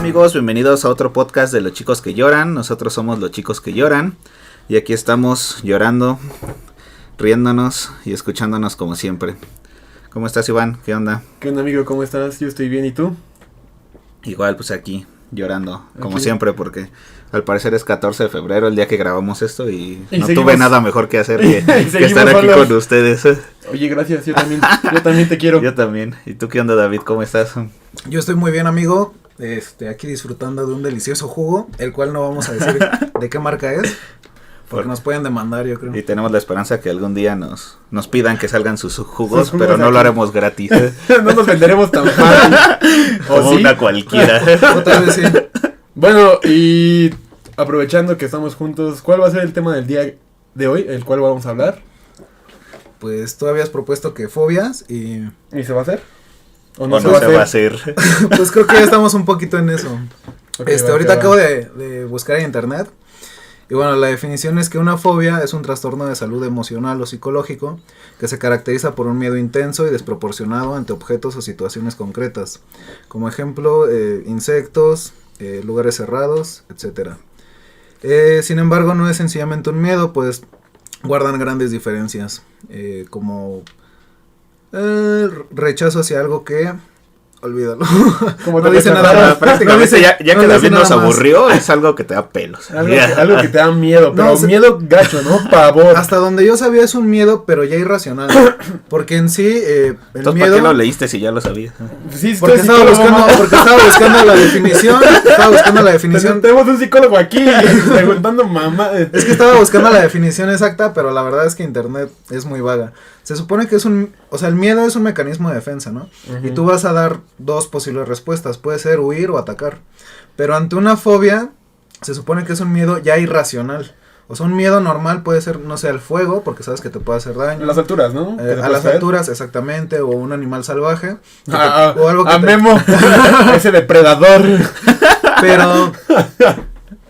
amigos, bienvenidos a otro podcast de Los Chicos que Lloran. Nosotros somos Los Chicos que Lloran y aquí estamos llorando, riéndonos y escuchándonos como siempre. ¿Cómo estás, Iván? ¿Qué onda? ¿Qué onda, amigo? ¿Cómo estás? Yo estoy bien, ¿y tú? Igual, pues aquí, llorando, como siempre, porque al parecer es 14 de febrero, el día que grabamos esto, y no tuve nada mejor que hacer que estar aquí con ustedes. Oye, gracias, yo también te quiero. Yo también. ¿Y tú qué onda, David? ¿Cómo estás? Yo estoy muy bien, amigo. Aquí disfrutando de un delicioso jugo, el cual no vamos a decir de qué marca es, porque nos pueden demandar, yo creo. Y tenemos la esperanza que algún día nos pidan que salgan sus jugos, pero no lo haremos gratis. No nos venderemos tan mal. Como ¿sí? Una cualquiera. Otra vez sí. Bueno, y aprovechando que estamos juntos, ¿cuál va a ser el tema del día de hoy, el cual vamos a hablar? Pues tú habías propuesto que fobias y... ¿Y se va a hacer? ¿O no se va a hacer? Pues creo que ya estamos un poquito en eso. Okay, ahorita acabo de buscar en internet. Y bueno, la definición es que una fobia es un trastorno de salud emocional o psicológico que se caracteriza por un miedo intenso y desproporcionado ante objetos o situaciones concretas. Como ejemplo, insectos, lugares cerrados, etcétera. Sin embargo, no es sencillamente un miedo, pues guardan grandes diferencias, como rechazo hacia algo que... Olvídalo. Como no dice nada. Prácticamente ya que David nos aburrió, es algo que te da pelos. Algo que te da miedo, pero no, miedo gacho, ¿no? Pavor. Hasta donde yo sabía es un miedo, pero ya irracional. Porque en sí, el entonces, miedo... ¿para qué lo leíste si ya lo sabías? Sí, porque estaba buscando la definición. Tenemos un psicólogo aquí preguntando mamá. Es que estaba buscando la definición exacta, pero la verdad es que internet es muy vaga. Se supone que el miedo es un mecanismo de defensa, ¿no? Uh-huh. Y tú vas a dar dos posibles respuestas, puede ser huir o atacar. Pero ante una fobia, se supone que es un miedo ya irracional. O sea, un miedo normal puede ser, no sé, al fuego, porque sabes que te puede hacer daño. A las alturas, ¿no? A las alturas, exactamente, o un animal salvaje. O algo que Memo, ese depredador.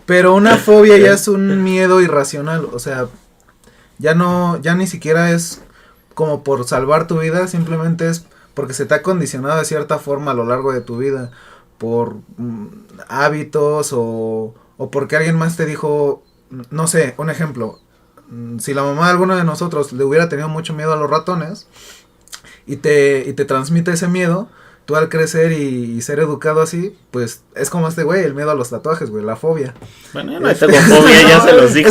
Pero una fobia ya es un miedo irracional, o sea, ya ni siquiera es como por salvar tu vida, simplemente es porque se te ha condicionado de cierta forma a lo largo de tu vida, por hábitos o porque alguien más te dijo, no sé, un ejemplo, si la mamá de alguno de nosotros le hubiera tenido mucho miedo a los ratones y te transmite ese miedo, tú al crecer y ser educado así, pues es como este güey, el miedo a los tatuajes, güey, la fobia. Bueno, yo no tengo fobia, ya se los dije.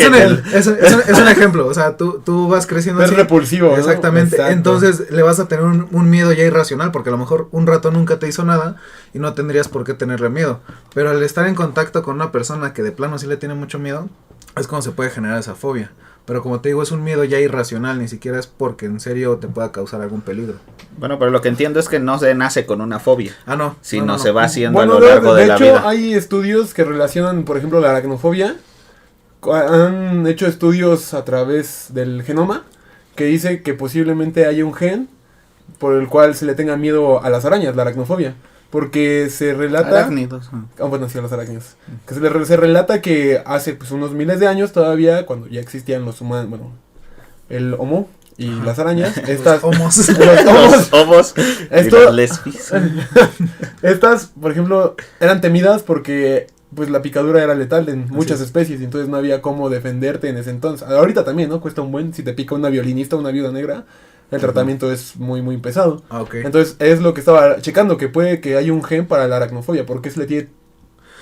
Es un ejemplo, o sea, tú vas creciendo es así. Es repulsivo, exactamente, ¿no? Entonces le vas a tener un miedo ya irracional, porque a lo mejor un ratón nunca te hizo nada y no tendrías por qué tenerle miedo. Pero al estar en contacto con una persona que de plano sí le tiene mucho miedo, es como se puede generar esa fobia. Pero como te digo, es un miedo ya irracional, ni siquiera es porque en serio te pueda causar algún peligro. Bueno, pero lo que entiendo es que no se nace con una fobia. Ah, no. Sino se va haciendo a lo largo de la vida. De hecho, hay estudios que relacionan, por ejemplo, la aracnofobia. Han hecho estudios a través del genoma que dice que posiblemente haya un gen por el cual se le tenga miedo a las arañas, la aracnofobia. Porque se relata... Arácnidos. Bueno, sí, a los arácnidos. Que se relata que hace pues unos miles de años todavía, cuando ya existían los humanos, bueno, el homo y las arañas, estas... homos. Los homos y los lesbis. Estas, por ejemplo, eran temidas porque pues la picadura era letal en muchas especies, y entonces no había cómo defenderte en ese entonces. Ahorita también, ¿no? Cuesta un buen, si te pica una violinista o una viuda negra, el tratamiento es muy, muy pesado. Okay. Entonces, es lo que estaba checando, que puede que haya un gen para la aracnofobia, porque se le tiene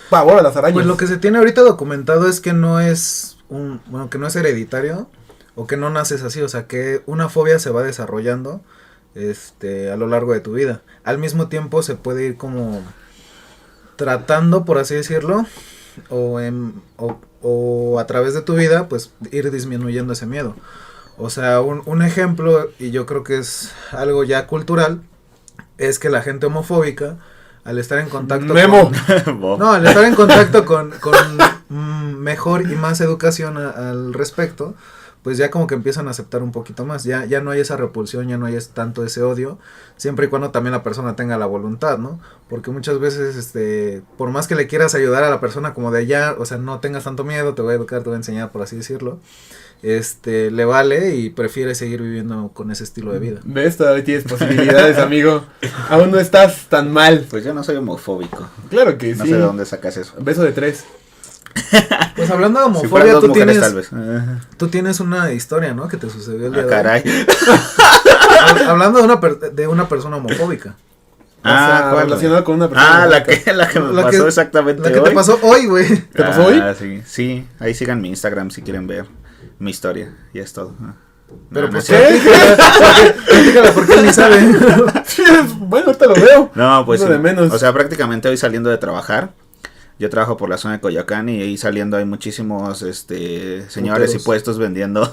pavor a las arañas. Pues lo que se tiene ahorita documentado es que no es que no es hereditario, o que no naces así, o sea, que una fobia se va desarrollando a lo largo de tu vida. Al mismo tiempo se puede ir como tratando, por así decirlo, o a través de tu vida, pues ir disminuyendo ese miedo. O sea, un ejemplo, y yo creo que es algo ya cultural, es que la gente homofóbica, al estar en contacto al estar en contacto con mejor y más educación al respecto, pues ya como que empiezan a aceptar un poquito más, ya no hay esa repulsión, ya no hay tanto ese odio, siempre y cuando también la persona tenga la voluntad, ¿no? Porque muchas veces, por más que le quieras ayudar a la persona como de allá, o sea, no tengas tanto miedo, te voy a educar, te voy a enseñar, por así decirlo, le vale y prefiere seguir viviendo con ese estilo de vida. ¿Ves? Todavía tienes posibilidades, amigo. Aún no estás tan mal. Pues yo no soy homofóbico. Claro que No sí. sé de dónde sacas eso. Beso de 3. Pues hablando de Si fueran homofobia, dos tú mujeres, tienes, tal vez. tú tienes una historia, ¿no? Que te sucedió el día Ah, de hoy. caray. Hablando de una persona homofóbica. ¿Cuál, relacionado con una persona. la que me La que- pasó exactamente La que hoy. te pasó hoy, güey. ¿Te pasó hoy? Sí, ahí sigan mi Instagram si quieren ver mi historia, y es todo. Pero No, pues, no es cierto. platícala porque él ni sabe. Sí, bueno, ahorita lo veo. No, pues Uno sí. de menos. O sea, prácticamente hoy saliendo de trabajar, yo trabajo por la zona de Coyoacán y ahí saliendo hay muchísimos señores Puteros. y puestos vendiendo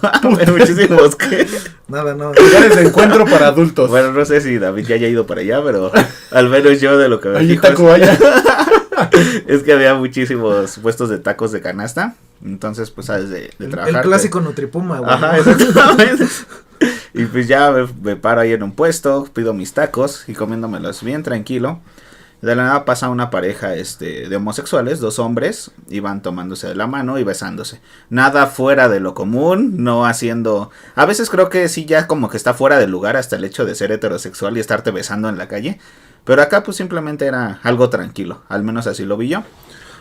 muchísimos que Nada, no. Lugares de encuentro para adultos. bueno, no sé si David ya haya ido para allá, pero al menos yo de lo que me Ahí fijo taco vaya. es que había muchísimos puestos de tacos de canasta. Entonces, pues sabes de trabajar. El clásico Nutripuma, güey. Ajá, exactamente. Y pues ya me paro ahí en un puesto, pido mis tacos y comiéndomelos bien tranquilo. De la nada pasa una pareja de homosexuales, 2 hombres, y van tomándose de la mano y besándose. Nada fuera de lo común, no haciendo... A veces creo que sí ya como que está fuera del lugar hasta el hecho de ser heterosexual y estarte besando en la calle. Pero acá pues simplemente era algo tranquilo, al menos así lo vi yo.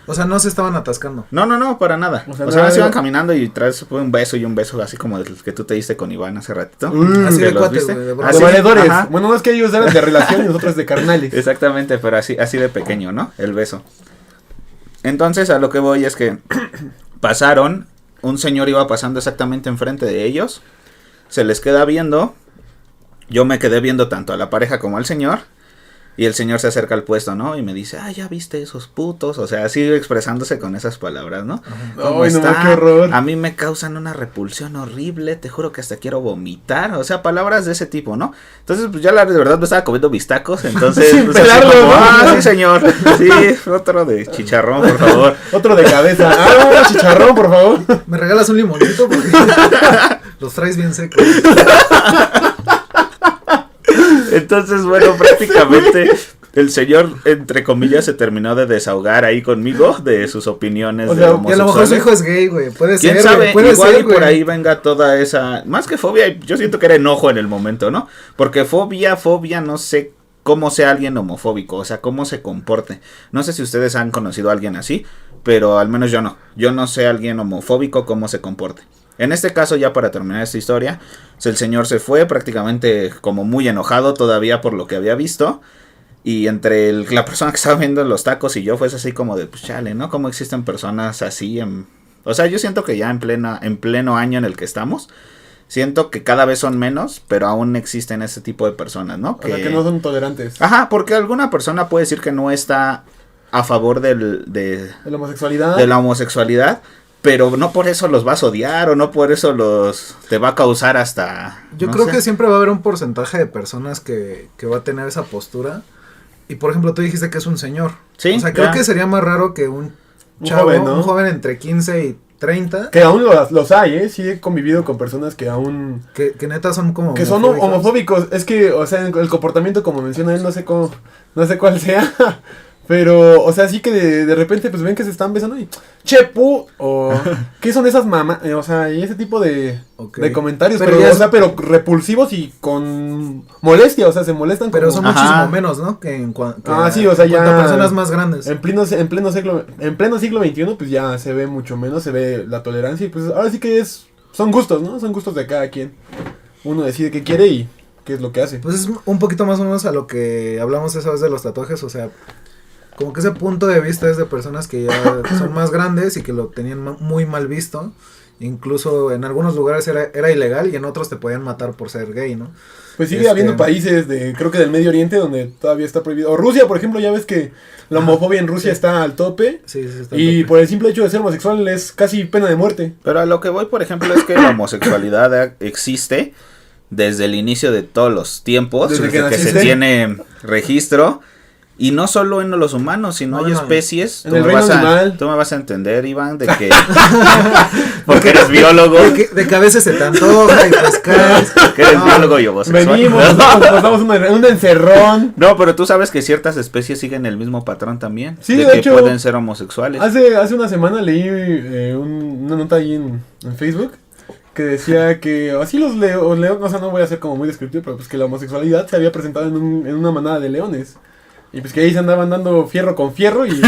O sea, no se estaban atascando. No, para nada. O sea, O sea, nada se de- iban caminando y traes un beso y un beso así como el que tú te diste con Iván hace ratito. Así ¿Que de los cuates, viste? güey, de De Así, valedores. ajá. Bueno, no es que ellos eran de relación y nosotros de carnales. Exactamente, pero así de pequeño, ¿no? El beso. Entonces, a lo que voy es que pasaron, un señor iba pasando exactamente enfrente de ellos, se les queda viendo, yo me quedé viendo tanto a la pareja como al señor, y el señor se acerca al puesto, ¿no? Y me dice, ya viste esos putos, o sea, sigue expresándose con esas palabras, ¿no? ¿Cómo Ay, no, está? qué horror. A mí me causan una repulsión horrible, te juro que hasta quiero vomitar, o sea, palabras de ese tipo, ¿no? Entonces, pues ya de verdad me estaba comiendo mis tacos, entonces, Sin pues, así pelarlos, como, ¿no? sí señor, sí, otro de chicharrón, por favor. Otro de cabeza. Chicharrón, por favor. ¿Me regalas un limonito? Porque los traes bien secos. Entonces, bueno, prácticamente el señor, entre comillas, se terminó de desahogar ahí conmigo de sus opiniones O de sea, Y a lo mejor su homosexuales. hijo es gay, güey. Puede ¿Quién ser, sabe? güey. Puede Igual ser, y por güey. ahí venga toda esa... Más que fobia, yo siento que era enojo en el momento, ¿no? Porque fobia, no sé cómo sea alguien homofóbico, o sea, cómo se comporte. No sé si ustedes han conocido a alguien así, pero al menos yo no. Yo no sé a alguien homofóbico cómo se comporte. En este caso, ya para terminar esta historia, pues el señor se fue prácticamente como muy enojado todavía por lo que había visto. Y entre la persona que estaba viendo los tacos y yo fue así como de, pues chale, ¿no? ¿Cómo existen personas así? O sea, yo siento que ya en pleno año en el que estamos, siento que cada vez son menos, pero aún existen ese tipo de personas, ¿no? O sea, que no son tolerantes. Ajá, porque alguna persona puede decir que no está a favor de De la homosexualidad. la homosexualidad, pero no por eso los vas a odiar o no por eso te va a causar hasta... Yo no creo sé. que siempre va a haber un porcentaje de personas que va a tener esa postura. Y por ejemplo, tú dijiste que es un señor. Sí, O sea, creo ya. que sería más raro que un Un chavo, joven, ¿no? un joven entre 15 y 30, Que aún los hay, ¿eh? Sí he convivido con personas que aún... que neta son como Que son homofóbicos. homofóbicos. Es que, o sea, el comportamiento, como menciona él, no sé cuál sea. Pero, o sea, sí que de repente pues ven que se están besando y chepu o ¿qué son esas mamás? O sea, y ese tipo de comentarios, Pero pero, ya o es- sea, pero repulsivos y con molestia, o sea, se molestan Pero como- son Ajá. muchísimo menos, ¿no? Que sí, o sea, en cuanto ya a personas más grandes. en pleno siglo XXI, pues ya se ve mucho menos, se ve la tolerancia y pues ahora sí que son gustos, ¿no? Son gustos de cada quien. Uno decide qué quiere y qué es lo que hace. Pues es un poquito más o menos a lo que hablamos esa vez de los tatuajes, o sea, como que ese punto de vista es de personas que ya son más grandes y que lo tenían muy mal visto. Incluso en algunos lugares era ilegal y en otros te podían matar por ser gay, ¿no? Pues sigue habiendo países creo que del Medio Oriente donde todavía está prohibido. O Rusia, por ejemplo, ya ves que la homofobia en Rusia está al tope. Sí, está Y tope. por el simple hecho de ser homosexual es casi pena de muerte. Pero a lo que voy, por ejemplo, es que la homosexualidad existe desde el inicio de todos los tiempos, Desde desde que que se naciste. tiene registro. Y no solo en los humanos, sino No, hay no, especies. en el reino animal. Tú me vas a entender, Iván, de que... porque eres biólogo. De que a veces se te antoja y pues caes. Que eres No, biólogo y homosexual. Venimos, nos damos un encerrón. No, pero tú sabes que ciertas especies siguen el mismo patrón también. Sí, de de que hecho, pueden ser homosexuales. Hace una semana leí una nota ahí en Facebook que decía que así los leones, o sea, no voy a ser como muy descriptivo, pero pues que la homosexualidad se había presentado en una manada de leones. Y pues que ahí se andaban dando fierro con fierro y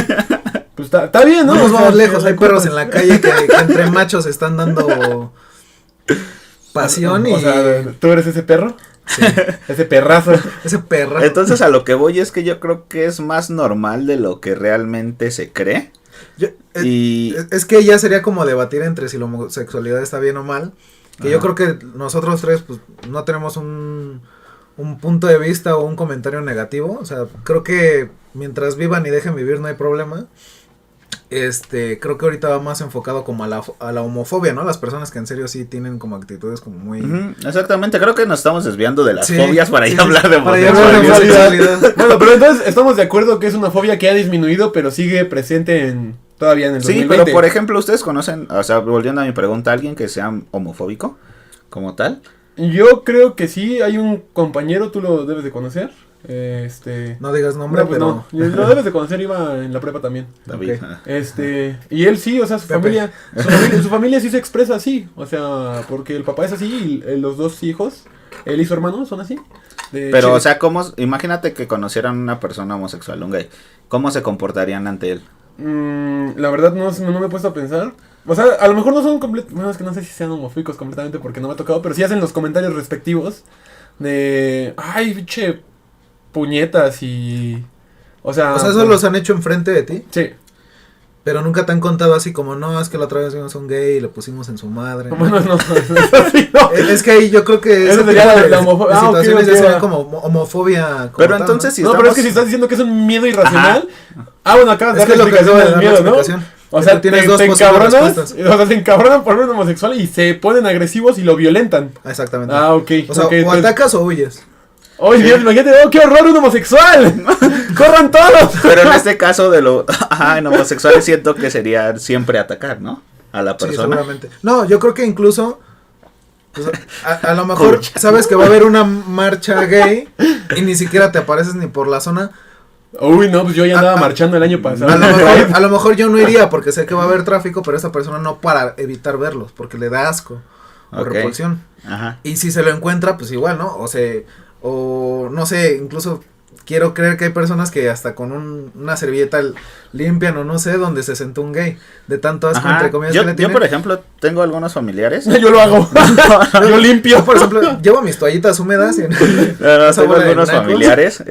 pues está bien, ¿no? No nos O sea, vamos lejos, hay pues, perros en la calle que entre machos están dando pasión y... O sea, ¿tú eres ese perro? Sí, Ese perrazo. ese perro. Entonces a lo que voy es que yo creo que es más normal de lo que realmente se cree. Y Es que ya sería como debatir entre si la homosexualidad está bien o mal. Que yo creo que nosotros tres pues no tenemos un punto de vista o un comentario negativo. O sea, creo que mientras vivan y dejen vivir no hay problema. Creo que ahorita va más enfocado como a la homofobia, ¿no? Las personas que en serio sí tienen como actitudes como muy... exactamente, creo que nos estamos desviando de las Sí, fobias para sí, ir a hablar de para ir a hablar de homosexualidad. homosexualidad. Bueno, pero entonces estamos de acuerdo que es una fobia que ha disminuido, pero sigue presente todavía en el Sí, 2020. pero por ejemplo, ¿ustedes conocen, o sea, volviendo a mi pregunta, a alguien que sea homofóbico como tal? Yo creo que sí, hay un compañero, tú lo debes de conocer. No digas nombre, No, pues pero... no, lo debes de conocer, iba en la prepa también. David. Ok. Ah. Y él sí, o sea, su Pepe. familia sí se expresa así, o sea, porque el papá es así y los dos hijos, él y su hermano son así. Pero, o sea, imagínate que conocieran una persona homosexual, un gay, ¿cómo se comportarían ante él? La verdad no me he puesto a pensar. O sea, a lo mejor no son bueno, es que no sé si sean homofóbicos completamente porque no me ha tocado, pero sí hacen los comentarios respectivos de, ay, pinche puñetas y... O sea, eso los han hecho enfrente de ti, sí. pero nunca te han contado así como, no, es que la otra vez vimos a un gay y le pusimos en su madre. Bueno, no, sí, no. Es que ahí yo creo que Eso ese sería tipo de la homofobia. Ah, ok, situaciones ya ok, serían va. como homofobia. Como Pero tal, entonces ¿no? si No, estamos... pero es que si estás diciendo que es un miedo irracional... bueno, acabas de Es dar que la es lo que explicación acabo de del dar la miedo, ¿no? explicación. O sea, Tienes te dos posibles encabronas, respuestas. o sea, se encabronan por un homosexual y se ponen agresivos y lo violentan. Exactamente. Ah, ok. O sea, ok, o entonces- atacas o huyes. ¡Ay, Dios, imagínate! ¡Oh, qué horror, un homosexual! ¡Corran todos! Pero en este caso en homosexuales siento que sería siempre atacar, ¿no? A la Sí, persona. seguramente. No, yo creo que incluso pues, a lo mejor sabes que va a haber una marcha gay y ni siquiera te apareces ni por la zona. Uy, no, pues yo ya andaba marchando el año pasado. A lo mejor yo no iría porque sé que va a haber tráfico, pero esa persona no para evitar verlos porque le da asco o Ok. repulsión. Ajá. Y si se lo encuentra, pues igual, ¿no? O no sé, incluso quiero creer que hay personas que hasta con una servilleta limpian o no sé, donde se sentó un gay. De tanto asco, Ajá. entre comillas, Yo, que le yo, tienen. por ejemplo, tengo algunos familiares. Yo lo hago. Yo limpio. Yo, por ejemplo, llevo mis toallitas húmedas y No, esa tengo bola de algunos nacos. familiares,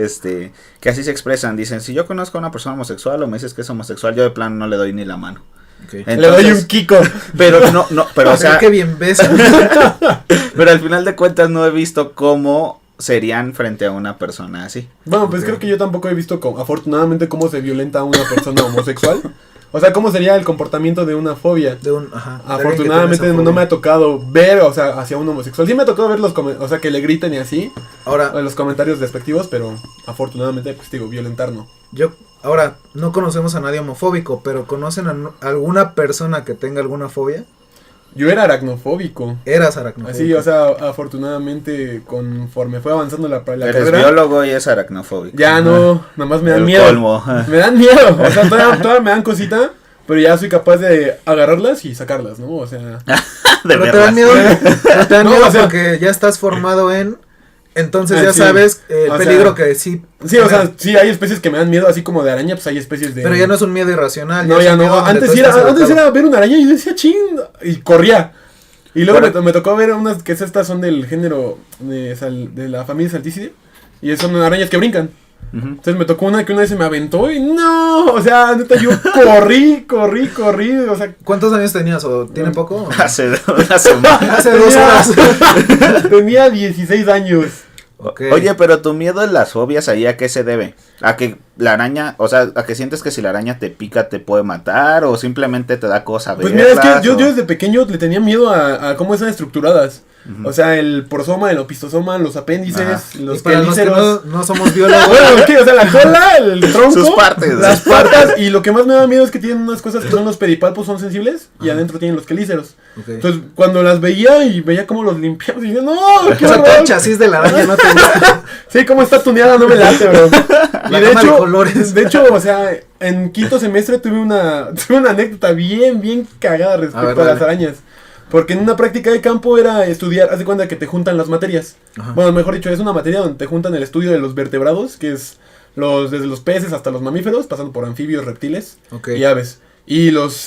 que así se expresan. Dicen, si yo conozco a una persona homosexual o me dices que es homosexual, yo de plano no le doy ni la mano. Okay. Le doy un Entonces, Kiko. pero pero o sea, qué bien ves. pero al final de cuentas no he visto cómo serían frente a una persona así. Bueno, pues Ok. creo que yo tampoco he visto, afortunadamente, cómo se violenta a una persona homosexual. O sea, cómo sería el comportamiento de una fobia. De un, ajá, de alguien que Afortunadamente tiene esa no me fobia. ha tocado ver, o sea, hacia un homosexual. Sí me ha tocado ver o sea, que le griten y así, Ahora, los comentarios despectivos, pero afortunadamente, pues digo, violentar no. ahora, no conocemos a nadie homofóbico, pero ¿conocen a alguna persona que tenga alguna fobia? Yo era aracnofóbico. Eras aracnofóbico. Así, o sea, afortunadamente, conforme fue avanzando la Eres carrera, biólogo y es aracnofóbico. ya no, nada más me dan El miedo. colmo. Me dan miedo, o sea, todavía me dan cosita, pero ya soy capaz de agarrarlas y sacarlas, ¿no? O sea, De Pero te verlas. dan miedo, pero te dan No, miedo o sea- porque ya estás formado entonces ya Sí. sabes el O peligro sea, que sí. sí, o sea, sí hay especies que me dan miedo, así como de araña, pues hay especies de... Pero ya no es un miedo irracional. No, es ya un miedo no, donde antes tú sí estás era, antes educado. era ver una araña y yo decía, ching, y corría. Y luego Pero- me tocó ver unas que estas son del género de la familia Salticide, y son arañas que brincan. Ujú. Entonces me tocó una que una vez se me aventó y no, o sea, neta, yo corrí, o sea, ¿Cuántos años tenías o tiene poco? Hace una semana. Hace 2 horas. tenía 16 años. Ok. Oye, pero tu miedo en las fobias ahí, ¿a qué se debe? ¿A que la araña, o sea, a que sientes que si la araña te pica te puede matar o simplemente te da cosa Pues verlas? mira, es que yo o- desde pequeño le tenía miedo a cómo están estructuradas. O sea, el prosoma, el opistosoma, los apéndices, Ajá. los Y para los que quelíceros. no somos biólogos. Bueno, ¿qué? O sea, la cola, el tronco, Sus partes. las patas, y lo que más me da miedo es que tienen unas cosas que son los pedipalpos, son sensibles, y adentro tienen los quelíceros. Ok. Entonces, cuando las veía y veía cómo los limpiamos, y yo, no, qué O sea, todo el horror. chasis de la araña no te gusta. Sí, cómo está tuneada, no me late, bro. Y La de gama de hecho, colores. o sea, en quinto semestre tuve una anécdota bien cagada respecto A ver, a las dale. arañas. Porque en una práctica de campo era estudiar, haz de cuenta que te juntan las materias. Ajá. Bueno, mejor dicho, es una materia donde te juntan el estudio de los vertebrados, que es desde los peces hasta los mamíferos, pasando por anfibios, reptiles Ok. y aves. Y los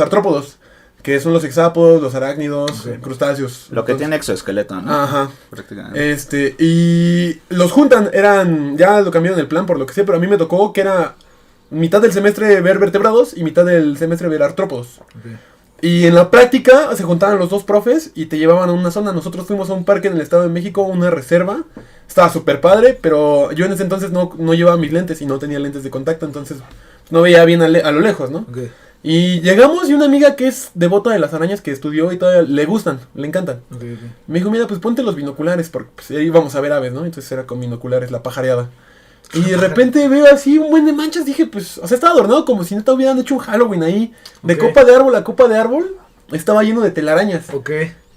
artrópodos, que son los hexápodos, los arácnidos, Ok. crustáceos. Lo que Entonces, tiene exoesqueleto, ¿no? Ajá. Prácticamente. Y los juntan, ya lo cambiaron el plan por lo que sé, pero a mí me tocó que era mitad del semestre ver vertebrados y mitad del semestre ver artrópodos. Ok. Y en la práctica se juntaban los dos profes y te llevaban a una zona. Nosotros fuimos a un parque en el Estado de México, una reserva. Estaba súper padre, pero yo en ese entonces no llevaba mis lentes y no tenía lentes de contacto, entonces no veía bien a lo lejos, ¿no? Ok. Y llegamos y una amiga que es devota de las arañas que estudió y todavía le gustan, le encantan. Ok, ok. Me dijo, mira, pues ponte los binoculares, porque pues, ahí vamos a ver aves, ¿no? Entonces era con binoculares, la pajareada. Y de repente veo así un buen de manchas, dije, pues, o sea, estaba adornado como si neta hubieran hecho un Halloween ahí. De Ok. copa de árbol a copa de árbol, estaba lleno de telarañas. Ok.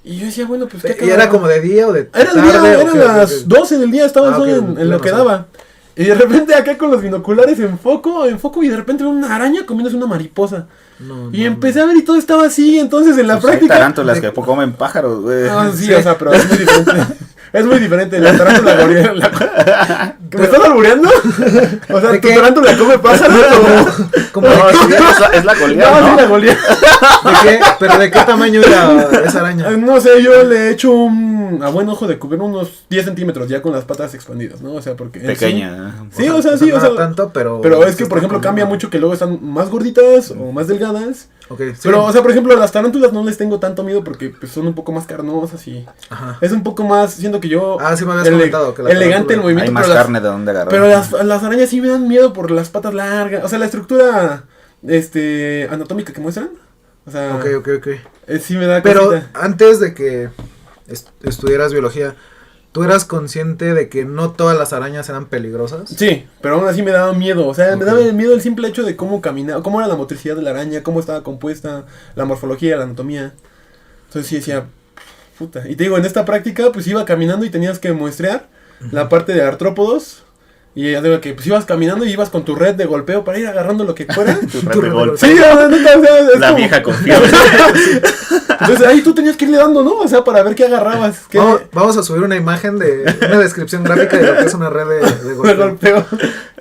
Y yo decía, bueno, pues, ¿qué ¿Y era cagado? como de día o de Era el tarde? día, ¿O eran qué? las Ok. 12 del día, estaba el Ah, sol ok, en lo pleno que sol. daba. Y de repente acá con los binoculares enfoco, y de repente veo una araña comiéndose una mariposa. No, Y no, empecé a ver y todo estaba así, entonces en la Pues hay práctica... tarántulas que comen pájaros, güey. Ah, sí, Sí. o sea, pero es muy diferente. Es muy diferente, la tarántula gorila. ¿Me estás albureando? O sea, ¿De ¿tu qué? tarántula come pájaros o...? ¿Cómo No, de sí, qué? es la Goliat, No, sí, ¿no? la golía. ¿De qué? ¿Pero de qué tamaño era esa araña? No sé, yo le he hecho a buen ojo de cubrir unos 10 centímetros ya con las patas expandidas, ¿no? O sea, porque... en Pequeña. Sí, o sea, sí, no o sea... era tanto, pero... Pero es que, sí por está ejemplo, comiendo. cambia mucho que luego están más gorditas o más delgadas. Ok, sí. Pero, o sea, por ejemplo, las tarántulas no les tengo tanto miedo porque pues, son un poco más carnosas y... Ajá. Es un poco más, siento que yo... Ah, sí me habías comentado que la elegante el tarántula- movimiento, Hay más pero las- carne de donde agarrar. Pero las arañas sí me dan miedo por las patas largas. O sea, la estructura anatómica que muestran. O sea, Ok, ok, ok. sí me da Pero cosita. antes de que estudiaras biología, ¿tú eras consciente de que no todas las arañas eran peligrosas? Sí, pero aún así me daba miedo. O sea, Ok. me daba miedo el simple hecho de cómo caminaba, cómo era la motricidad de la araña, cómo estaba compuesta, la morfología, la anatomía. Entonces sí decía, puta. Y te digo, en esta práctica, pues iba caminando y tenías que muestrear la parte de artrópodos. Y ya digo que pues ibas caminando y ibas con tu red de golpeo para ir agarrando lo que fuera. Tu red de golpe. Sí, o sea, neta, o sea, es La como- vieja confiable. Entonces ahí tú tenías que irle dando, ¿no? O sea, para ver qué agarrabas. Qué Vamos a subir una imagen de una descripción gráfica de lo que es una red de de golpeo. golpeo.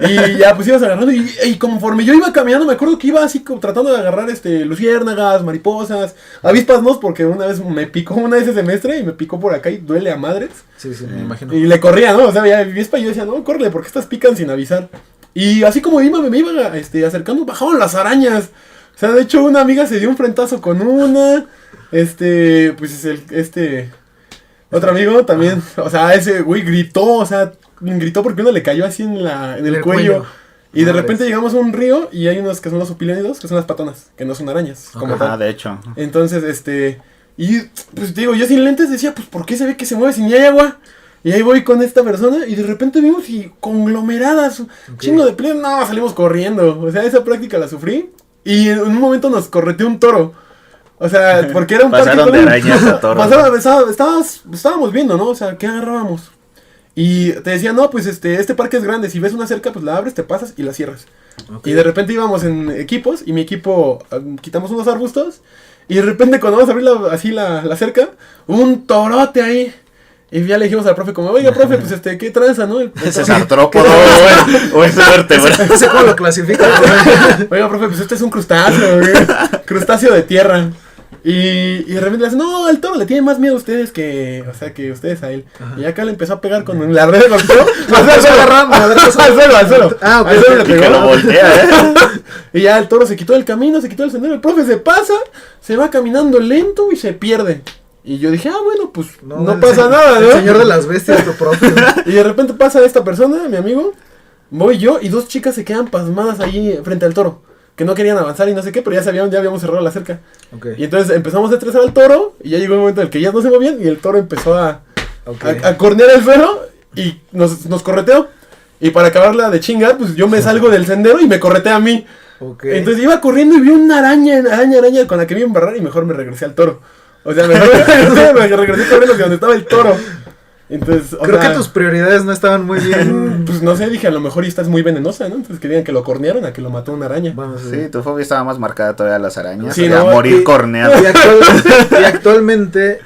Y ya pues ibas agarrando y conforme yo iba caminando me acuerdo que iba así como tratando de agarrar luciérnagas, mariposas, avispas no, porque una vez me picó una de ese semestre y me picó por acá y duele a madres. Sí, sí, me imagino. Y le corría, ¿no? O sea, veía avispa y yo decía, no, córrele, porque estas pican sin avisar. Y así como me iba acercando, bajaban las arañas. O sea, de hecho una amiga se dio un frentazo con una. Pues otro amigo también, o sea, ese güey gritó, o sea, gritó porque uno le cayó así en el cuello. Y de Madres. repente llegamos a un río y hay unos que son los opilónidos, que son las patonas, que no son arañas, como Ajá, tal. de hecho. Entonces, y pues te digo, yo sin lentes decía, pues ¿por qué se ve que se mueve si ni hay agua? Y ahí voy con esta persona y de repente vimos y conglomeradas, chingo de pleno, no, salimos corriendo. O sea, esa práctica la sufrí y en un momento nos correteó un toro. O sea, porque era un Pasaron parque de con- arañas a toros. estábamos viendo, ¿no? O sea, ¿qué agarrábamos? Y te decía, no, pues este parque es grande, si ves una cerca, pues la abres, te pasas y la cierras. Ok. Y de repente íbamos en equipos y mi equipo quitamos unos arbustos y de repente cuando vamos a abrir así la cerca, un torote ahí. Y ya le dijimos al profe como, oiga, profe, pues ¿qué tranza, no? Ese es artrópodo o es vértebra. No sé cómo lo clasifican. Oiga, profe, pues este es un crustáceo, güey. Crustáceo de tierra. Y de repente le hace, no, el toro le tiene más miedo a ustedes que ustedes a él. Ajá. Y acá le empezó a pegar con la red de golpeo. Empezó a agarrar madrazos. al suelo. Ah, ok, Al suelo ok. le Y que pegó. lo voltea, Y ya el toro se quitó del camino, se quitó del sendero. El profe se pasa, se va caminando lento y se pierde. Y yo dije, bueno, pues no el pasa nada, El ¿no? señor de las bestias, tu profe. Y de repente pasa esta persona, mi amigo, voy yo y dos chicas se quedan pasmadas ahí frente al toro. Que no querían avanzar y no sé qué, pero ya habíamos cerrado la cerca. Ok, Y entonces empezamos a estresar al toro y ya llegó un momento en el que ya no se movían y el toro empezó a ok. cornear el suelo y nos correteó. Y para acabarla de chingar, pues yo me salgo del sendero y me corretea a mí. Ok. Entonces iba corriendo y vi una araña con la que me iba a embarrar y mejor me regresé al toro. O sea, mejor me regresé corriendo hacia donde estaba el toro. Entonces, Creo que tus prioridades no estaban muy bien. Pues no sé, dije, a lo mejor esta es muy venenosa, ¿no? Entonces querían que lo cornearon a que lo mató una araña. Bueno, Sí, tu fobia estaba más marcada todavía a las arañas. Sí, Sí, no, a morir y- corneado. Y actualmente,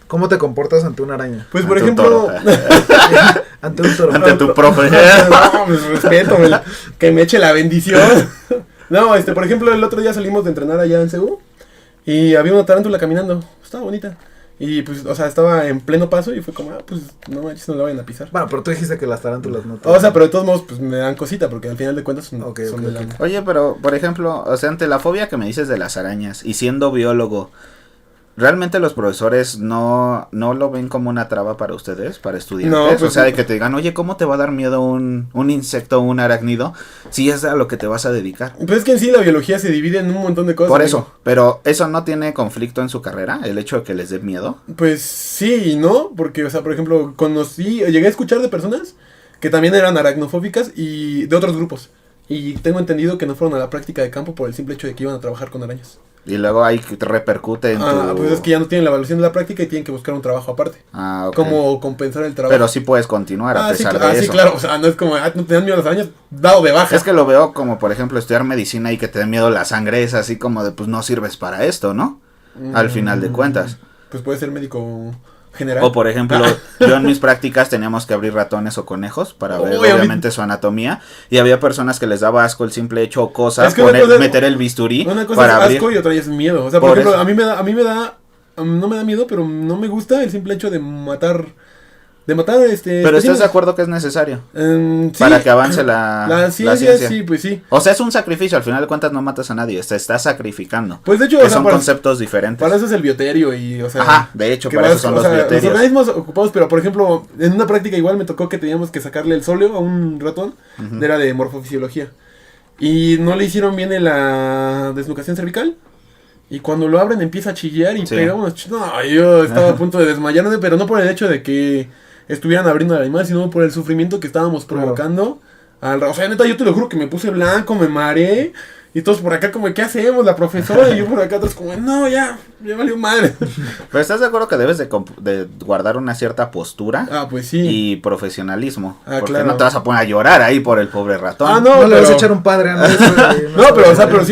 ¿cómo te comportas ante una araña? Pues por Ante un ejemplo, toro. Ante un toro. Ante tu profe. no, pues respeto, que me eche la bendición. No, por ejemplo, el otro día salimos de entrenar allá en CU y había una tarántula caminando, estaba bonita. Y pues, o sea, estaba en pleno paso y fue como, pues no manches, no la vayan a pisar. Bueno, pero tú dijiste que las tarántulas no te... O sea, pero de todos modos, pues me dan cosita porque al final de cuentas son, Ok, son ok, de la... ok. Oye, pero, por ejemplo, o sea, ante la fobia que me dices de las arañas y siendo biólogo, ¿realmente los profesores no lo ven como una traba para ustedes, para estudiantes? No, pues o sea, no. de que te digan, oye, ¿cómo te va a dar miedo un insecto o un arácnido si es a lo que te vas a dedicar? Pues es que en sí la biología se divide en un montón de cosas. Por amigo. eso, pero ¿eso no tiene conflicto en su carrera? ¿El hecho de que les dé miedo? Pues sí y no, porque, o sea, por ejemplo, llegué a escuchar de personas que también eran aracnofóbicas y de otros grupos. Y tengo entendido que no fueron a la práctica de campo por el simple hecho de que iban a trabajar con arañas. Y luego ahí que te repercute en tu... Pues es que ya no tienen la evaluación de la práctica y tienen que buscar un trabajo aparte. Ah, ok. Como compensar el trabajo. Pero sí puedes continuar a sí, pesar de sí, eso. claro, o sea, no es como, no te dan miedo a las arañas, dado de baja. Es que lo veo como, por ejemplo, estudiar medicina y que te dé miedo la sangre, es así como de, pues no sirves para esto, ¿no? Al final de cuentas. Pues puede ser médico general. O por ejemplo, yo en mis prácticas teníamos que abrir ratones o conejos para ver Uy, a mí- obviamente su anatomía. Y había personas que les daba asco el simple hecho o cosa, Es que una cosa es- meter el bisturí Una cosa para es abrir. asco y otra ya es miedo. O sea, por Por ejemplo, eso. no me da miedo, pero no me gusta el simple hecho de matar, Pero ¿estás especímenes. de acuerdo que es necesario? Sí, Para que avance la ciencia, sí, pues sí. O sea, es un sacrificio, al final de cuentas no matas a nadie, te estás sacrificando. Pues de hecho, Que o sea, son conceptos diferentes. para eso es el bioterio y, o sea... Ajá, de hecho, que para vas- eso son o los sea, bioterios. Los organismos ocupados, pero por ejemplo, en una práctica igual me tocó que teníamos que sacarle el sóleo a un ratón, Ujú. era de morfofisiología. Y no le hicieron bien en la desnucación cervical. Y cuando lo abren empieza a chillar y Sí. pega unos No, yo estaba a punto de desmayarme, pero no por el hecho de que estuvieran abriendo al animal, sino por el sufrimiento que estábamos Claro. provocando. O sea, neta, yo te lo juro que me puse blanco, me mareé. Y todos por acá como, ¿qué hacemos? La profesora y yo por acá atrás como, no, ya valió madre. Pero ¿estás de acuerdo que debes de guardar una cierta postura Pues sí. y profesionalismo? Porque claro. no te vas a poner a llorar ahí por el pobre ratón. No, le vas a pero- echar un padre Andrés, güey, No, pero, o sea, sabes. pero el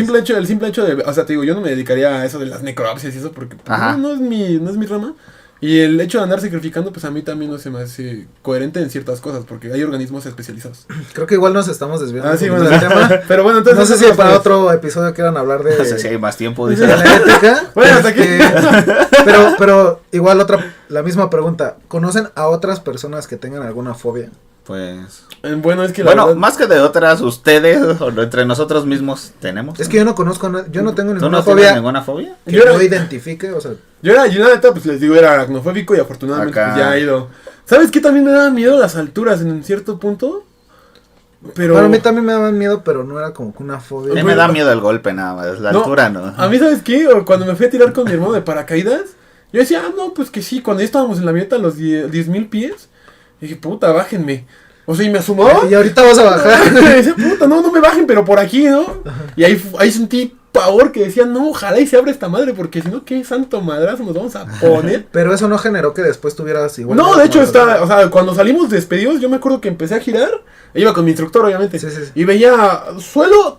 simple hecho de, o sea, te digo, yo no me dedicaría a eso de las necropsias y eso porque pues, Ajá. no es mi rama. Y el hecho de andar sacrificando, pues a mí también no se me hace coherente en ciertas cosas, porque hay organismos especializados. Creo que igual nos estamos desviando Sí, un bueno, poquito del tema. pero bueno, entonces... No sé si esas para cosas- otro episodio quieran hablar de, No sé si hay más tiempo, de dice. la ética. Bueno, hasta aquí. Pero igual la misma pregunta. ¿Conocen a otras personas que tengan alguna fobia? Pues... Bueno, es que la Bueno, verdad... más que de otras, ustedes o entre nosotros mismos tenemos. Es que yo no conozco, yo no tengo ¿Tú ninguna no fobia tienes ninguna fobia? que Yo era- yo identifique, o sea, Yo la neta, pues les digo, era aracnofóbico y afortunadamente Acá. pues, ya ha ido. ¿Sabes qué también me daba miedo las alturas en cierto punto? Pero... Para mí también me daban miedo, pero no era como que una A fobia. mí me da miedo el golpe nada más, la No, altura no. A mí, ¿sabes qué? O cuando me fui a tirar con mi hermano de paracaídas, yo decía, no, pues que sí, cuando ya estábamos en la avioneta a los 10,000 pies, dije, puta, bájenme. O sea, y me asomaba. Y ahorita vas a bajar. Y decía, puta, no me bajen, pero por aquí, ¿no? Y ahí sentí pavor que decía, no, ojalá y se abra esta madre, porque si no, qué santo madrazo nos vamos a poner. Pero eso no generó que después tuvieras igual. No, de hecho, o sea, cuando salimos despedidos, yo me acuerdo que empecé a girar, iba con mi instructor, obviamente, Sí, sí, sí. y veía suelo,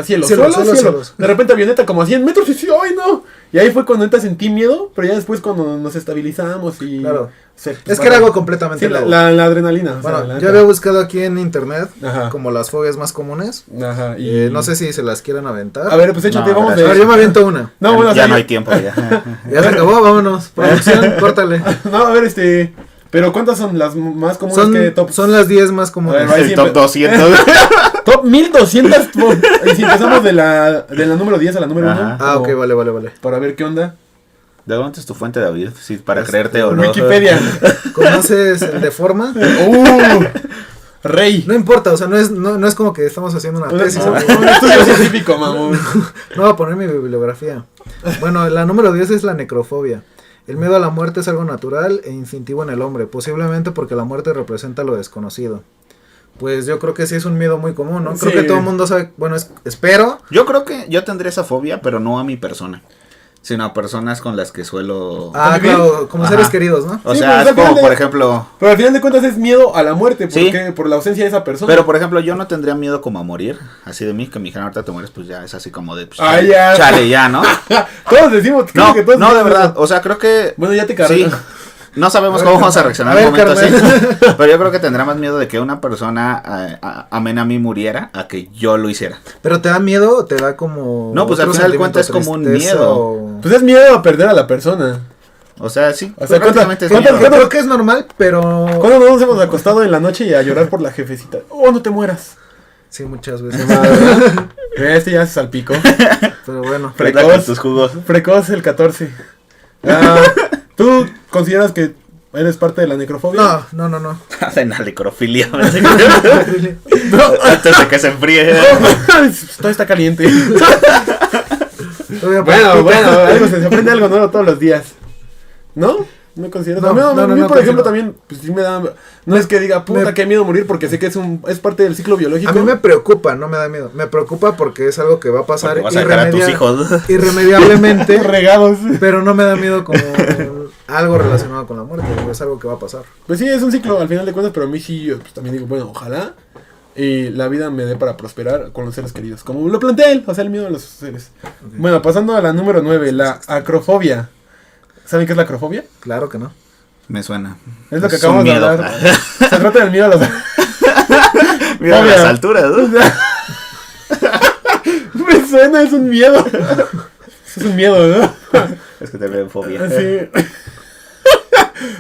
cielo, Cielo, suelo, cielo, cielo. cielos. De repente avioneta como a 100 metros y sí, ¡ay, no! Y ahí fue cuando neta sentí miedo, pero ya después cuando nos estabilizamos y... Claro. se- Es que era algo completamente Sí, nuevo. la adrenalina. o sea, Bueno, la yo neta. había buscado aquí en internet Ajá. como las fobias más comunes. Ajá, y... No sé si se las quieran aventar. A ver, pues échate, No, vamos A gracias. ver, yo me aviento una. No, bueno, o ya sea, no yo- hay tiempo ya. Ya se acabó, vámonos. Producción, córtale. No, a ver, pero ¿cuántas son las más comunes que top? Son las 10 más A comunes. ver, El top 200. Top 1200. Y si empezamos de la número 10 a la número Ajá. 1. Ok, vale. Para ver qué onda. ¿De dónde es tu fuente, David? Sí, para creerte o no. Wikipedia. ¿Conoces el de forma? Rey. No importa, o sea, no es como que estamos haciendo una tesis. Un amigo. estudio científico, mamón. No voy a poner mi bibliografía. Bueno, la número 10 es la necrofobia. El miedo a la muerte es algo natural e instintivo en el hombre, posiblemente porque la muerte representa lo desconocido. Pues yo creo que sí es un miedo muy común, ¿no? Creo Sí. que todo el mundo sabe, bueno, espero. Yo creo que yo tendría esa fobia, pero no a mi persona. sino a personas con las que suelo... Claro, como Ajá. seres queridos, ¿no? O Sí, sea, pues, es al final como, de- por ejemplo... Pero al final de cuentas es miedo a la muerte, Sí. porque por la ausencia de esa persona. Pero, por ejemplo, yo no tendría miedo como a morir, así de mí, que me dijeran ahorita te mueres, pues ya es así como de... Pues, Ah, chale, ya. chale, ya, ¿no? Todos decimos, creo No, que todos no, de decimos verdad, eso. o sea, creo que... Bueno, ya te Sí, cargué. no sabemos A ver, cómo vamos a carnal. reaccionar A en un ver, momento así, carnal. pero yo creo que tendrá más miedo de que una persona amén a mí muriera a que yo lo hiciera. Pero te da miedo o te da como... No, pues, al otro final de sentimiento, cuentas es como un tristeza miedo. o- Pues es miedo a perder a la persona. O sea, sí, O sea, prácticamente es ¿cuántas- miedo. cuántas- Creo que es normal, pero... ¿Cuándo no nos hemos acostado en la noche y a llorar por la jefecita? Oh, no te mueras. Sí, muchas veces. Este ya se salpicó. Pero bueno. Frente con tus jugos. Precoz el 14. ¿Tú consideras que eres parte de la necrofobia? No. Hacen la necrofilia. Antes de que se enfríe. Todo está caliente. Todavía Bueno, algo se aprende algo nuevo todos los días. ¿No? ¿No consideras? No, a mí, no, a mí, no, por pues ejemplo, no. también, pues sí me da. No es que diga, puta, Me- qué miedo morir, porque sé que es parte del ciclo biológico. A mí me preocupa, no me da miedo. Me preocupa porque es algo que va a pasar Porque vas a dejar a tus hijos. irremediablemente. regados. Pero no me da miedo como algo relacionado con la muerte. Es algo que va a pasar. Pues sí, es un ciclo al final de cuentas, pero a mí sí, yo pues, también digo, bueno, ojalá la vida me dé para prosperar con los seres queridos. Como lo plantea él, o sea, el miedo a los seres. Bueno, pasando a la número 9, la acrofobia. ¿Saben qué es la acrofobia? Claro que no. Me suena. Es lo que Es un acabamos de miedo. hablar. Se trata del miedo a los... Mira Fobia. las alturas, ¿no? Me suena, es un miedo. Es un miedo, ¿no? Es que te veo fobia. Sí.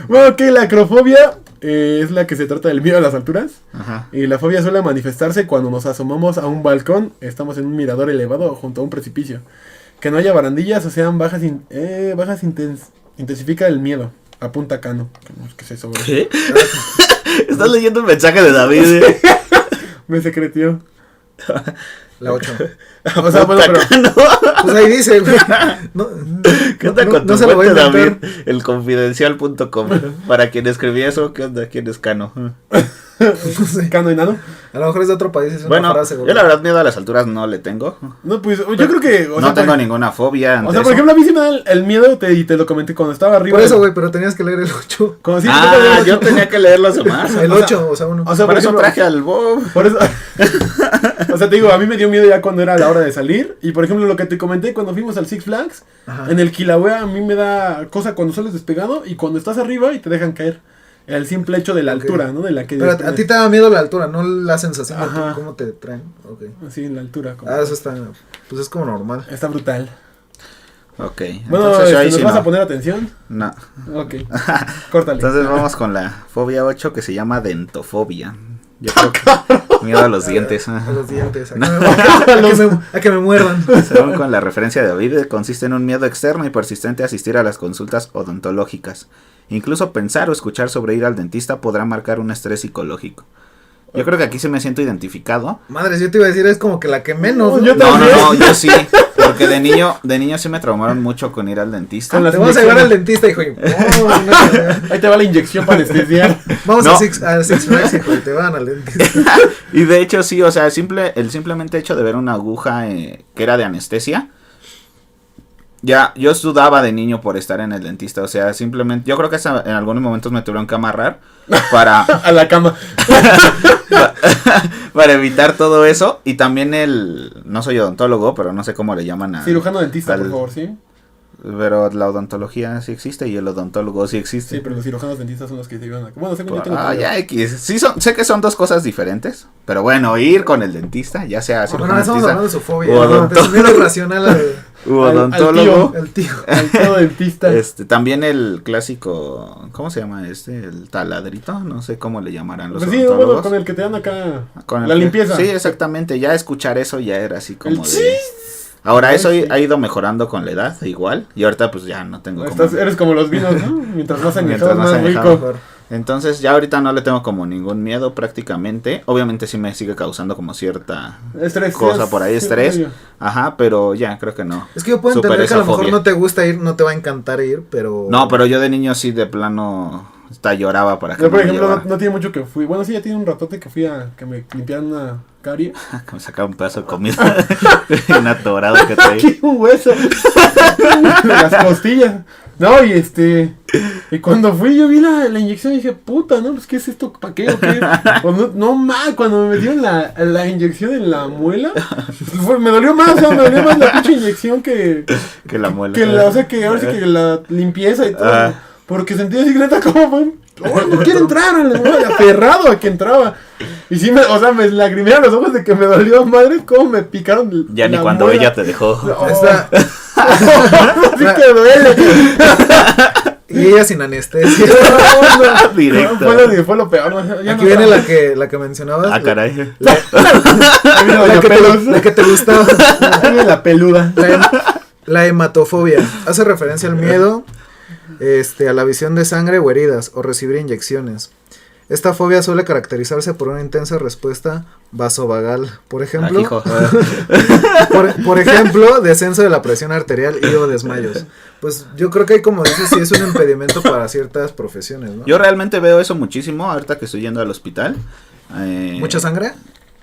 Bueno, ok, la acrofobia es la que se trata del miedo a las alturas. Ajá. Y la fobia suele manifestarse cuando nos asomamos a un balcón, estamos en un mirador elevado o junto a un precipicio. Que no haya barandillas o sean bajas, intensifica el miedo. Apunta Cano. ¿Qué es eso, bro? ¿Qué? Estás leyendo un mensaje de David. Me secretió. La 8. O sea, bueno, pero... Pues ahí dice, güey. No, ¿Qué onda no- con no tu se lo voy a fuente, David? inventar. Elconfidencial.com. Para quien escribía eso, ¿qué onda? ¿Quién es Cano? No sé. Cano enano. A lo mejor es de otro país. Es una Bueno, frase, güey. yo la verdad miedo a las alturas no le tengo. No, pues yo creo que... o No sea, tengo por- ninguna fobia. O ante sea, por eso. ejemplo, a mí sí me da el miedo, y te lo comenté cuando estaba arriba. Por eso, güey, pero tenías que leer el 8. Como si Yo tenía que leer los demás. El o sea, 8, o sea, uno. o sea, Por por eso ejemplo, traje al Bob. Por eso. O sea, te digo, a mí me dio miedo ya cuando era la hora de salir. Y por ejemplo, lo que te comenté cuando fuimos al Six Flags, Ajá. en el Kilauea, a mí me da cosa cuando sales despegado y cuando estás arriba y te dejan caer. El simple hecho de la Ok. altura, ¿no? De la que. Pero a ti te da miedo la altura, no la sensación de Ajá. cómo te traen. Ok. Sí, en la altura. como- Eso está. Pues es como normal. Está brutal. Ok. Bueno, Entonces yo ahí ¿nos sí vas no. a poner atención? No. Ok. Córtale. Entonces vamos con la fobia 8 que se llama dentofobia. Yo creo que miedo a los dientes. A los dientes. No. A que me muerdan. Según con la referencia de David, consiste en un miedo externo y persistente a asistir a las consultas odontológicas. Incluso pensar o escuchar sobre ir al dentista podrá marcar un estrés psicológico. Yo creo que aquí sí me siento identificado. Madre, yo te iba a decir, es como que la que menos. No, yo güey. No, yo sí. Porque de niño sí me traumaron mucho con ir al dentista. Con las Te vamos a llevar al inyecciones. dentista, hijo. No. Ahí te va la inyección para anestesiar. Vamos No. a Six Flags, hijo, y te van al dentista. Y de hecho sí, o sea, el simplemente hecho de ver una aguja que era de anestesia. Ya, yo sudaba de niño por estar en el dentista, o sea, simplemente, yo creo que hasta en algunos momentos me tuvieron que amarrar para, A la cama. para evitar todo eso. Y también no soy odontólogo, pero no sé cómo le llaman a... Cirujano dentista, al- por favor, ¿sí? Pero la odontología sí existe y el odontólogo sí existe. Sí, pero los cirujanos dentistas son los que te ayudan a... Bueno, según yo tengo Ah, entendido. ya X. Sí sé que son dos cosas diferentes, pero bueno, ir con el dentista, ya sea Bueno, cirujano estamos dentista hablando de su fobia. o ¿no? De su miedo irracional u al odontólogo. al tío. Al todo dentista. También el clásico, ¿cómo se llama este? El taladrito, no sé cómo le llamarán los Pues sí, bueno, odontólogos. con el que te dan acá Con el la que- limpieza. Sí, exactamente, ya escuchar eso ya era así como El de... chis. Ahora Ay, eso sí. ha ido mejorando con la edad, igual, y ahorita pues ya no tengo como... Eres como los vinos, ¿no? Mientras más Mientras añejados, más más añejado, rico. Entonces ya ahorita no le tengo como ningún miedo prácticamente. Obviamente sí me sigue causando como cierta Estrés. cosa por ahí, sí, estrés. medio. Ajá, pero ya creo que no. Es que yo puedo Super entender que a lo mejor esofobia. no te gusta ir, no te va a encantar ir, pero... No, pero yo de niño sí de plano hasta lloraba para que Yo, por me ejemplo, llevara. no tiene mucho que fui. Bueno, sí, ya tiene un ratote que fui a que me limpiaran una carie. Que me sacaba un pedazo de comida. Un atorado que traía. Aquí un hueso. Las costillas. No, y cuando fui yo vi la inyección y dije, puta, ¿no? Pues, ¿qué es esto? ¿Para qué o qué? Pues no mal, cuando me metieron la inyección en la muela, me dolió más, o sea, me dolió más la pinche inyección que Que la muela. o sea, que ahora sí que la limpieza y todo. Ah. Porque sentí así, neta, como fue, no quiero entrar, aferrado a que entraba. Y sí, o sea, me lagrimearon los ojos de que me dolió madre, como me picaron. Ya ni la cuando muela. ella te dejó. No. Esta- Sí que duele. y ella sin anestesia. No, Directo. fue lo peor. ¿No? Ya Aquí no viene estaba. la que mencionabas. Ah, caray. Ahí viene La doña que, Pelos. la que te gustaba. Ahí viene la peluda. La hematofobia hace referencia al miedo a la visión de sangre o heridas o recibir inyecciones. Esta fobia suele caracterizarse por una intensa respuesta vasovagal. Por ejemplo, Ajijo. por ejemplo, descenso de la presión arterial y o desmayos. Pues yo creo que hay, como dices, sí es un impedimento para ciertas profesiones, ¿no? Yo realmente veo eso muchísimo ahorita que estoy yendo al hospital. ¿Mucha sangre?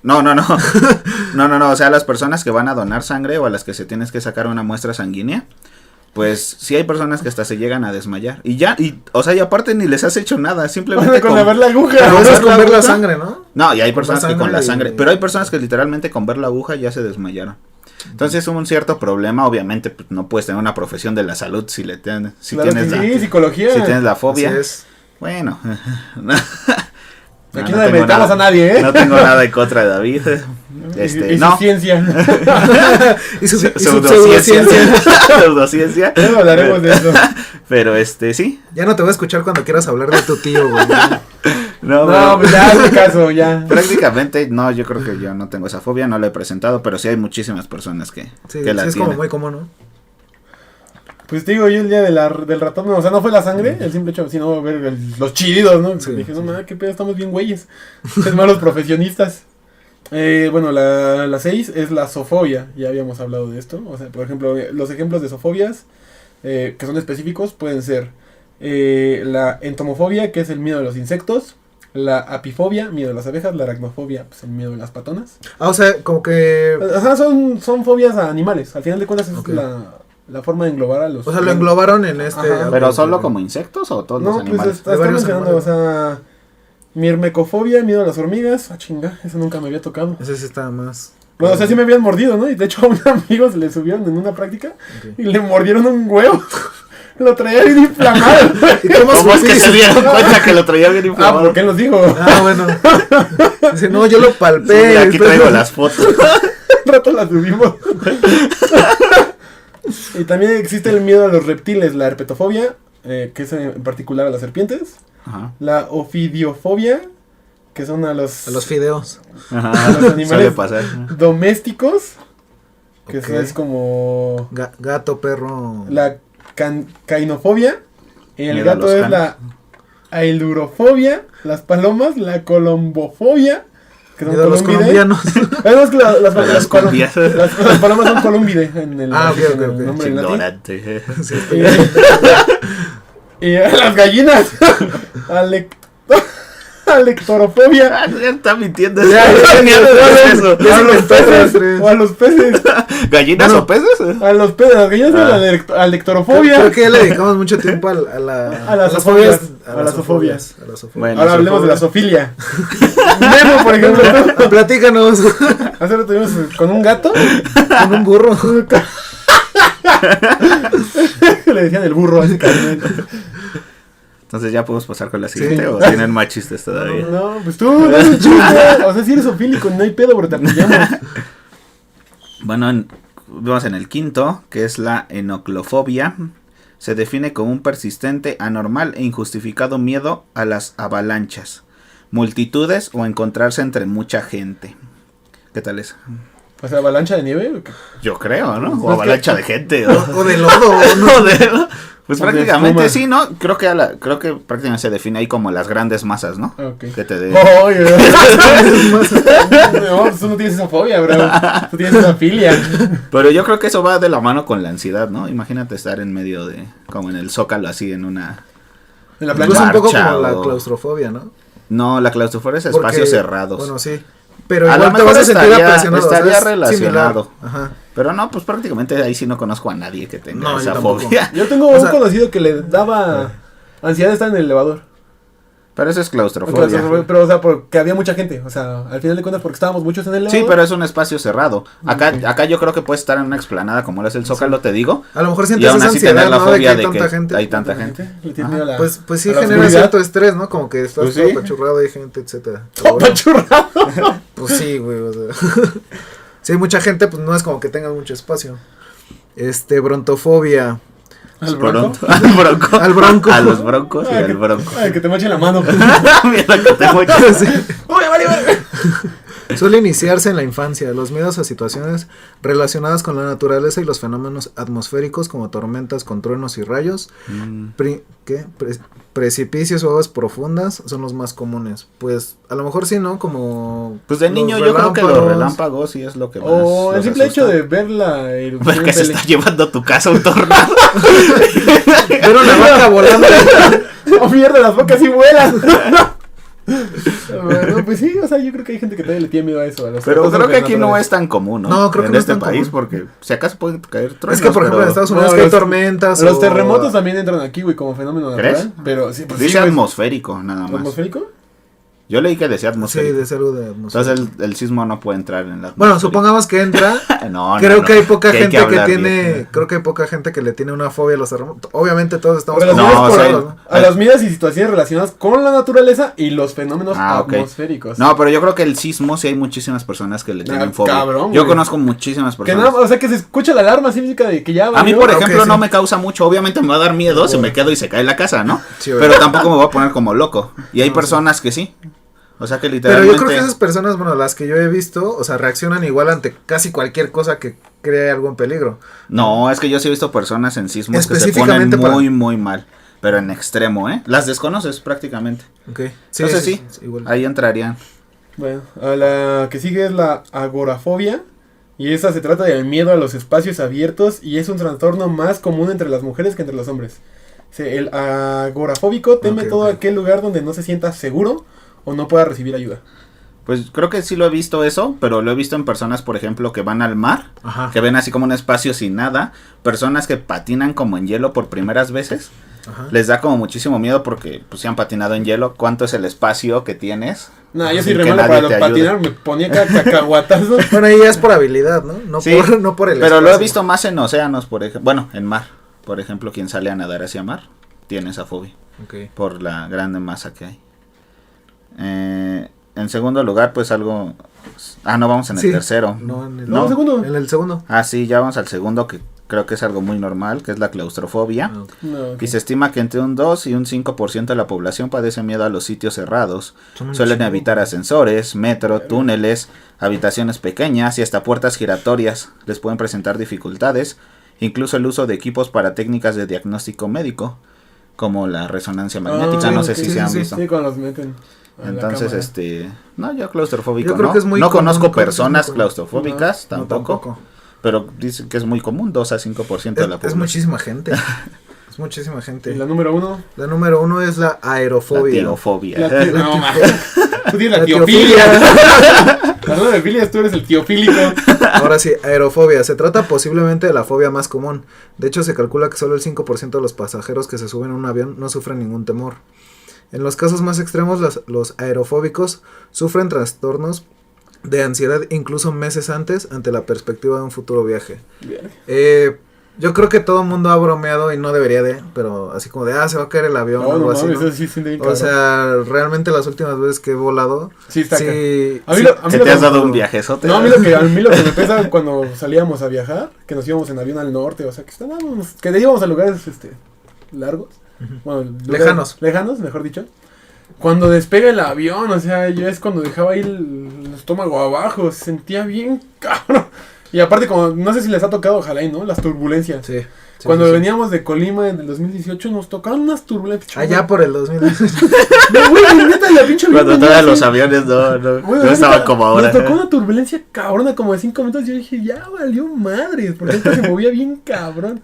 No. No, o sea, las personas que van a donar sangre o a las que se tienes que sacar una muestra sanguínea, pues sí hay personas que hasta se llegan a desmayar. O sea, y aparte ni les has hecho nada, simplemente Con ver la aguja. A veces con ver la aguja. sangre, ¿no? No, y hay Con personas la que con la sangre sangre, pero hay personas que literalmente con ver la aguja ya se desmayaron. Entonces es un cierto problema, obviamente pues, no puedes tener una profesión de la salud si Claro tienes que la, sí, psicología. si tienes la fobia. Así es. Bueno. Aquí No no tengo dementamos nada. a nadie, ¿eh? No tengo nada en contra de David. Y No. su ciencia. Y su Pseudociencia. Pseudociencia. Luego hablaremos de eso. Pero sí. Ya no te voy a escuchar cuando quieras hablar de tu tío, güey. No, No, pues ya hazme caso, ya. prácticamente no, yo creo que yo no tengo esa fobia, no la he presentado, pero sí hay muchísimas personas que Sí, la sí es tienen. como muy común, ¿no? Pues te digo, yo el día del ratón, o sea, no fue la sangre, el simple hecho, sino ver los chillidos, ¿no? Sí, Dije, no, sí. mames, qué pedo, estamos bien güeyes. Es malos profesionistas. Bueno, la 6 es la zoofobia, ya habíamos hablado de esto. O sea, por ejemplo, los ejemplos de zoofobias que son específicos pueden ser la entomofobia, que es el miedo a los insectos, la apifobia, miedo a las abejas, la aracnofobia, pues el miedo a las patonas. Ah, o sea, como que... Ajá, son fobias a animales, al final de cuentas es Ok. la forma de englobar a los... O sea, lo englobaron en este... Ajá. Pero solo como insectos o todos los No, pues animales. está De varios mencionando, o animales. sea, mirmecofobia, miedo a las hormigas, chinga, eso nunca me había tocado. Ese sí está más... Bueno, o sea, sí me habían mordido, ¿no? Y de hecho a un amigo se le subieron en una práctica Ok. y le mordieron un huevo. Lo traía bien inflamado. ¿Y cómo ¿Cómo es que supiste? se dieron cuenta que lo traía bien Ah, inflamado? porque él nos dijo. Ah, bueno. Dice, no, yo lo Sí, palpé. aquí traigo las fotos. Un rato la subimos. Y también existe el miedo a los reptiles, la herpetofobia, que es en particular a las serpientes. Ajá. La ofidiofobia, que son a los A los fideos. Ajá. los animales Suele pasar. domésticos, que Ok. eso es como Gato, perro... la cainofobia. El Miedo a gato los es canes. la ailurofobia. Las palomas, la colombofobia. Que son Miedo a los columbidae. colombianos. Es que Las cumbias. las palomas son columbidae en el, Ah, ok, en el ok. nombre en latín. Ignorante. Sí, Y a las gallinas. Alectorofobia. Ah, ya está mintiendo. Ya, Ya, ya, ya, eso. ya. A los peces. tres. O a los peces. ¿Gallinas Bueno. o peces? A los peces. Las gallinas son Ah. la alectorofobia. Creo que ya le dedicamos mucho tiempo a las las fobias. fobias. A las fobias. A las fobias. Bueno. Ahora hablemos de la zoofilia. Memo, por ejemplo. ¿no? Platícanos. Hace rato tuvimos con un gato. Con un burro. Le decían el burro a ese carnal. Entonces ya podemos pasar con la siguiente Sí. o tienen más chistes todavía. No, pues tú, no eres chiste. O sea, si eres zoofílico, no hay pedo, pero te apoyamos. Bueno, vamos en el quinto, que es la enoclofobia. Se define como un persistente, anormal e injustificado miedo a las avalanchas, multitudes o encontrarse entre mucha gente. ¿Qué tal es? O sea, avalancha de nieve. ¿O qué? Yo creo, ¿no? Pues O es avalancha que- de gente. ¿no? O de lodo. ¿no? No, pues O de prácticamente espuma. sí, ¿no? Creo que prácticamente se define ahí como las grandes masas, ¿no? Ok. Que te de... Oye, no, pues tú no tienes esa fobia, bro. Tú tienes esa filia. Pero yo creo que eso va de la mano con la ansiedad, ¿no? Imagínate estar en medio de, como en el Zócalo, así en una En la Incluso plancha. un poco Marcha como la o- claustrofobia, ¿no? No, la claustrofobia es Porque- espacios cerrados. Bueno, sí. Pero A lo igual te mejor vas a sentir estaría- presionado. estaría es relacionado. similar. Ajá. Pero no, pues prácticamente ahí sí no conozco a nadie que tenga No, yo esa tampoco. fobia. Yo tengo O un sea- conocido que le daba ansiedad de estar en el elevador. Pero eso es claustrofobia. Pero, o sea, porque había mucha gente. O sea, al final de cuentas, porque estábamos muchos en el elevador. Sí, pero es un espacio cerrado. Acá, Ok. acá yo creo que puedes estar en una explanada como lo es el Zócalo, te digo. A lo mejor Y sientes aún esa así ansiedad, tener la ¿no? De que fobia hay de tanta que gente. hay tanta gente. Le tiene Ajá. miedo a la- Pues sí a la genera oscuridad. cierto estrés, ¿no? Como que estás Pues todo sí. apachurrado, hay gente, etcétera. ¡Oh, pachurrado! Pues sí, güey, o sea. Si hay mucha gente, pues no es como que tengas mucho espacio. Brontofobia. ¿Al bronco? Al bronco. Al bronco. A los broncos y Ay, al bronco. Ay, que te moche la mano. Mira que te mocha. Sí. ¡Uy, vale, vale! Suele iniciarse en la infancia. Los miedos a situaciones relacionadas con la naturaleza y los fenómenos atmosféricos como tormentas con truenos y rayos, Mm. precipicios o aguas profundas son los más comunes. Pues a lo mejor sí, ¿no? Como Pues de los niño yo creo que los relámpagos. relámpagos sí es lo que más O el los simple hecho asusta. de ver la erupción Ver que se tele. está llevando a tu casa un tornado. Ver una vaca volando. ¡Oh, mierda, las bocas sí vuelan! Bueno, pues sí, o sea, yo creo que hay gente que todavía le tiene miedo a eso. A los Pero tratos creo que aquí no sobrenaturales. es tan común, ¿no? No, creo que en no es este tan país, común. porque si acaso pueden caer truenos. Es que por ejemplo en pero Estados Unidos No, que hay los- tormentas. Los o- terremotos también entran aquí, güey, como fenómeno ¿Crees? natural. Pero sí, pues dice sí, güey. atmosférico, nada más. ¿Atmosférico? Yo leí que decía Sí, atmosférico. de algo de atmosfera. Entonces el sismo no puede entrar en la Bueno, atmosférica. supongamos que entra. No, Creo no, que hay poca que hay gente que que hablar tiene. bien. Creo que hay poca gente que le tiene una fobia a los terremotos. Obviamente todos estamos Relaciones No, o con- sea, ¿no? a las medidas y situaciones relacionadas con la naturaleza y los fenómenos Ah, ok. atmosféricos. No, pero yo creo que el sismo sí hay muchísimas personas que le tienen fobia. cabrón, Yo güey. conozco muchísimas Que personas. nada, o sea, que se escucha la alarma sísmica de que ya A mí, valió. por ok, ejemplo, sí. no me causa mucho. Obviamente me va a dar miedo si me quedo y se cae la casa, ¿no? Sí, Pero obvio. tampoco me voy a poner como loco. Y hay No, personas que sí. O sea que Pero literalmente. yo creo que esas personas, bueno, las que yo he visto, o sea, reaccionan igual ante casi cualquier cosa que cree algo en peligro. No, es que yo sí he visto personas en sismos que se ponen Específicamente para- muy, muy mal. Pero en extremo, ¿eh? Las desconoces prácticamente. Ok. Entonces sí, igual. ahí entrarían. Bueno, a la que sigue es la agorafobia. Y esa se trata del miedo a los espacios abiertos y es un trastorno más común entre las mujeres que entre los hombres. El agorafóbico teme Ok, todo ok. aquel lugar donde no se sienta seguro o no pueda recibir ayuda. Pues creo que sí lo he visto eso, pero lo he visto en personas, por ejemplo, que van al mar, Ajá. que ven así como un espacio sin nada, personas que patinan como en hielo por primeras veces, Ajá. les da como muchísimo miedo porque pues si han patinado en hielo, ¿cuánto es el espacio que tienes? No, yo Sin soy re que malo nadie para los te ayude. patinar, me ponía cacahuatazos. Bueno, ahí ya es por habilidad, ¿no? No, Sí, no por el pero lo he espacio. visto más en océanos, por ejemplo, bueno, en mar, por ejemplo, quien sale a nadar hacia mar, tiene esa fobia, Ok. por la grande masa que hay. En segundo lugar, pues algo... Ah, no, vamos en el Sí. tercero. No, en el, No. segundo. En el segundo. Ah, sí, ya vamos al segundo, que creo que es algo muy normal, que es la claustrofobia. Ah, ok. No, ok. Y se estima que entre un 2 y un 5% de la población padece miedo a los sitios cerrados. Son un Suelen chingo. evitar ascensores, metro, túneles, habitaciones pequeñas y hasta puertas giratorias. Les pueden presentar dificultades, incluso el uso de equipos para técnicas de diagnóstico médico, como la resonancia magnética, Ah, no sé ok, si sí, se han sí, visto. Sí, cuando los meten. a la Entonces, cámara. no, yo claustrofóbico, Yo creo ¿no? que es muy no común, conozco creo que es muy personas común. claustrofóbicas, No, tampoco, pero dicen que es muy común, 2 a 5% de la Es población. muchísima gente. Es muchísima gente. Y la número 1. La número 1 es la La aerofobia. teofobia. No, ma. Tú tienes la La tiofilia. La no de filias, tú eres el tiofílico. Ahora sí, aerofobia. Se trata posiblemente de la fobia más común. De hecho, se calcula que solo el 5% de los pasajeros que se suben a un avión no sufren ningún temor. En los casos más extremos, los aerofóbicos sufren trastornos de ansiedad incluso meses antes ante la perspectiva de un futuro viaje. Yo creo que todo el mundo ha bromeado y no debería de, pero así como de, se va a caer el avión o No, algo no así, mames, ¿no? eso sí siente bien O cabrón. sea, realmente las últimas veces que he volado, Sí, está acá. sí, A mí sí, lo- a mí ¿Se lo te has que- dado un viajezote? No, a mí lo que me pesa cuando salíamos a viajar, que nos íbamos en avión al norte, o sea, que estábamos, que íbamos a lugares largos, bueno, Lejanos. lejanos, mejor dicho. Cuando despega el avión, o sea, yo es cuando dejaba ahí el estómago abajo, se sentía bien cabrón. Y aparte, como, no sé si les ha tocado, ojalá y no, las turbulencias. sí. Cuando sí, sí. veníamos de Colima en el 2018 nos tocaron unas turbulencias. Allá por el 2000. No, güey, neta, la pinche avión Cuando venía todavía así. los aviones no Güey, no estaban neta, como ahora. Nos tocó una turbulencia cabrona como de 5 minutos. Yo dije, ya valió madres, porque esto se movía bien cabrón.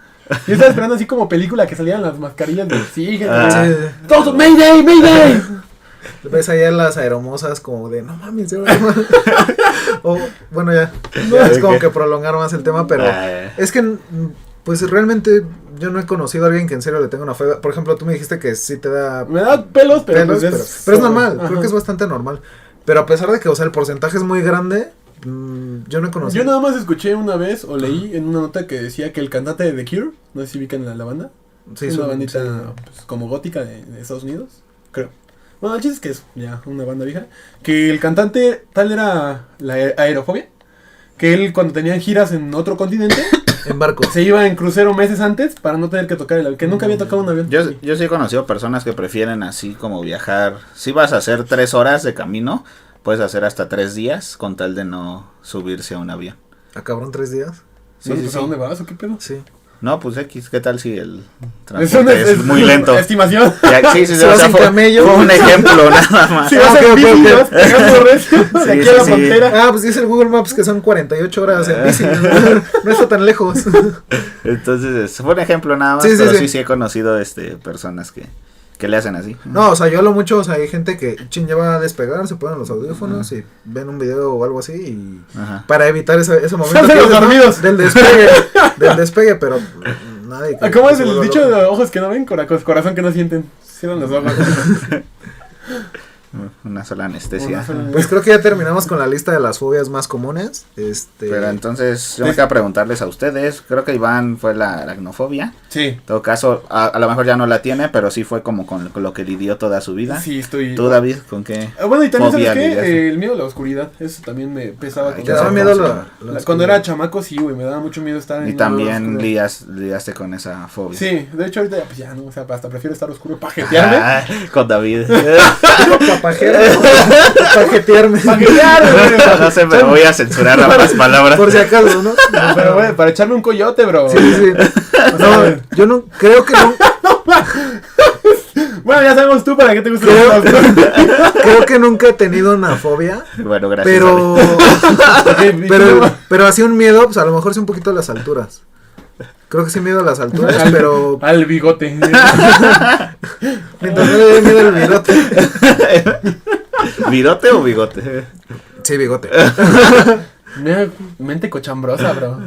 Yo estaba esperando así como película que salieran las mascarillas de oxígeno. Ah. Todos, ¡Mayday, Mayday! Ves allá las aeromosas como de, no mames, ya va". O, bueno, ya. No, Es es como que- que prolongar más el tema, pero Ah, es que, pues realmente yo no he conocido a alguien que en serio le tenga una fobia. Por ejemplo, tú me dijiste que sí te da Me da pelos, pero pelos, pues pero es normal, Ajá. creo que es bastante normal. Pero a pesar de que, o sea, el porcentaje es muy grande, yo no he conocido. Yo nada más escuché una vez o leí en una nota que decía que el cantante de The Cure, no sé si ubican la banda, Sí, es una son- bandita sí. pues, como gótica de Estados Unidos, creo. Bueno, el chiste es que es ya una banda vieja. Que el cantante tal era la aerofobia. Que él cuando tenía giras en otro continente En barco. se iba en crucero meses antes para no tener que tocar el avión. Que nunca había tocado un avión. yo sí he conocido personas que prefieren así como viajar. Si vas a hacer 3 horas de camino, puedes hacer hasta 3 días con tal de no subirse a un avión. Acabaron 3 días. Sí, Bueno, sí, pues, sí. ¿a dónde vas o qué pedo? Sí. No, pues X, ¿qué tal si el Es transporte es muy lento? Estimación. Ya, sí, sí, Si o vas sea, en fue camello. un ejemplo nada más. Si Ah, vas ok, en ok, bici, ok. vas pegando recio de Sí, aquí sí, a la sí. frontera. Ah, pues dice el Google Maps que son 48 horas en bici. No está tan lejos. Entonces, fue un ejemplo nada más, Sí, sí, pero sí. sí he conocido personas que le hacen así. No, o sea, yo hablo mucho, o sea, hay gente que lleva a despegar, se ponen los audífonos y ven un video o algo así y Ajá. para evitar ese momento Se hacen los dices, ¿no? dormidos. del despegue, pero nadie que- ¿Cómo que es se el vuelva dicho loco. de ojos que no ven, corazón que no sienten? Cierran los ojos. Una sola anestesia. Pues creo que ya terminamos con la lista de las fobias más comunes. Pero entonces, yo me quedo a preguntarles a ustedes. Creo que Iván fue la aracnofobia. Sí. En todo caso, a lo mejor ya no la tiene, pero sí fue como con lo que lidió toda su vida. Sí, estoy. ¿Tú, David, con qué? Bueno, y también, fobia ¿sabes qué? lidiaste? El miedo a la oscuridad. Eso también me pesaba. Ay, con ¿Te ya daba sé miedo cómo la Cuando era chamaco, sí, güey. Me daba mucho miedo estar en Y un lugar también oscuro. lidiaste con esa fobia. Sí, de hecho, ahorita pues ya no. O sea, hasta prefiero estar oscuro. Pajetearme. Ah, con David. pajetearme? Pajetearme, güey. No sé, pero voy a censurar ambas palabras. Por si acaso, ¿no? No, pero, güey, para echarme un coyote, bro. Sí, sí. O sea, No, yo no, creo que no, bueno, ya sabemos tú para qué te gusta Creo- el oscuro. creo que nunca he tenido una fobia, Bueno, gracias. pero, Ok, pero así un miedo, pues a lo mejor sí un poquito a las alturas. Creo que sí miedo a las alturas, pero Al bigote. mientras no le dé miedo el bigote. David. ¿Virote o bigote? Sí, bigote. Mira, mente cochambrosa, bro.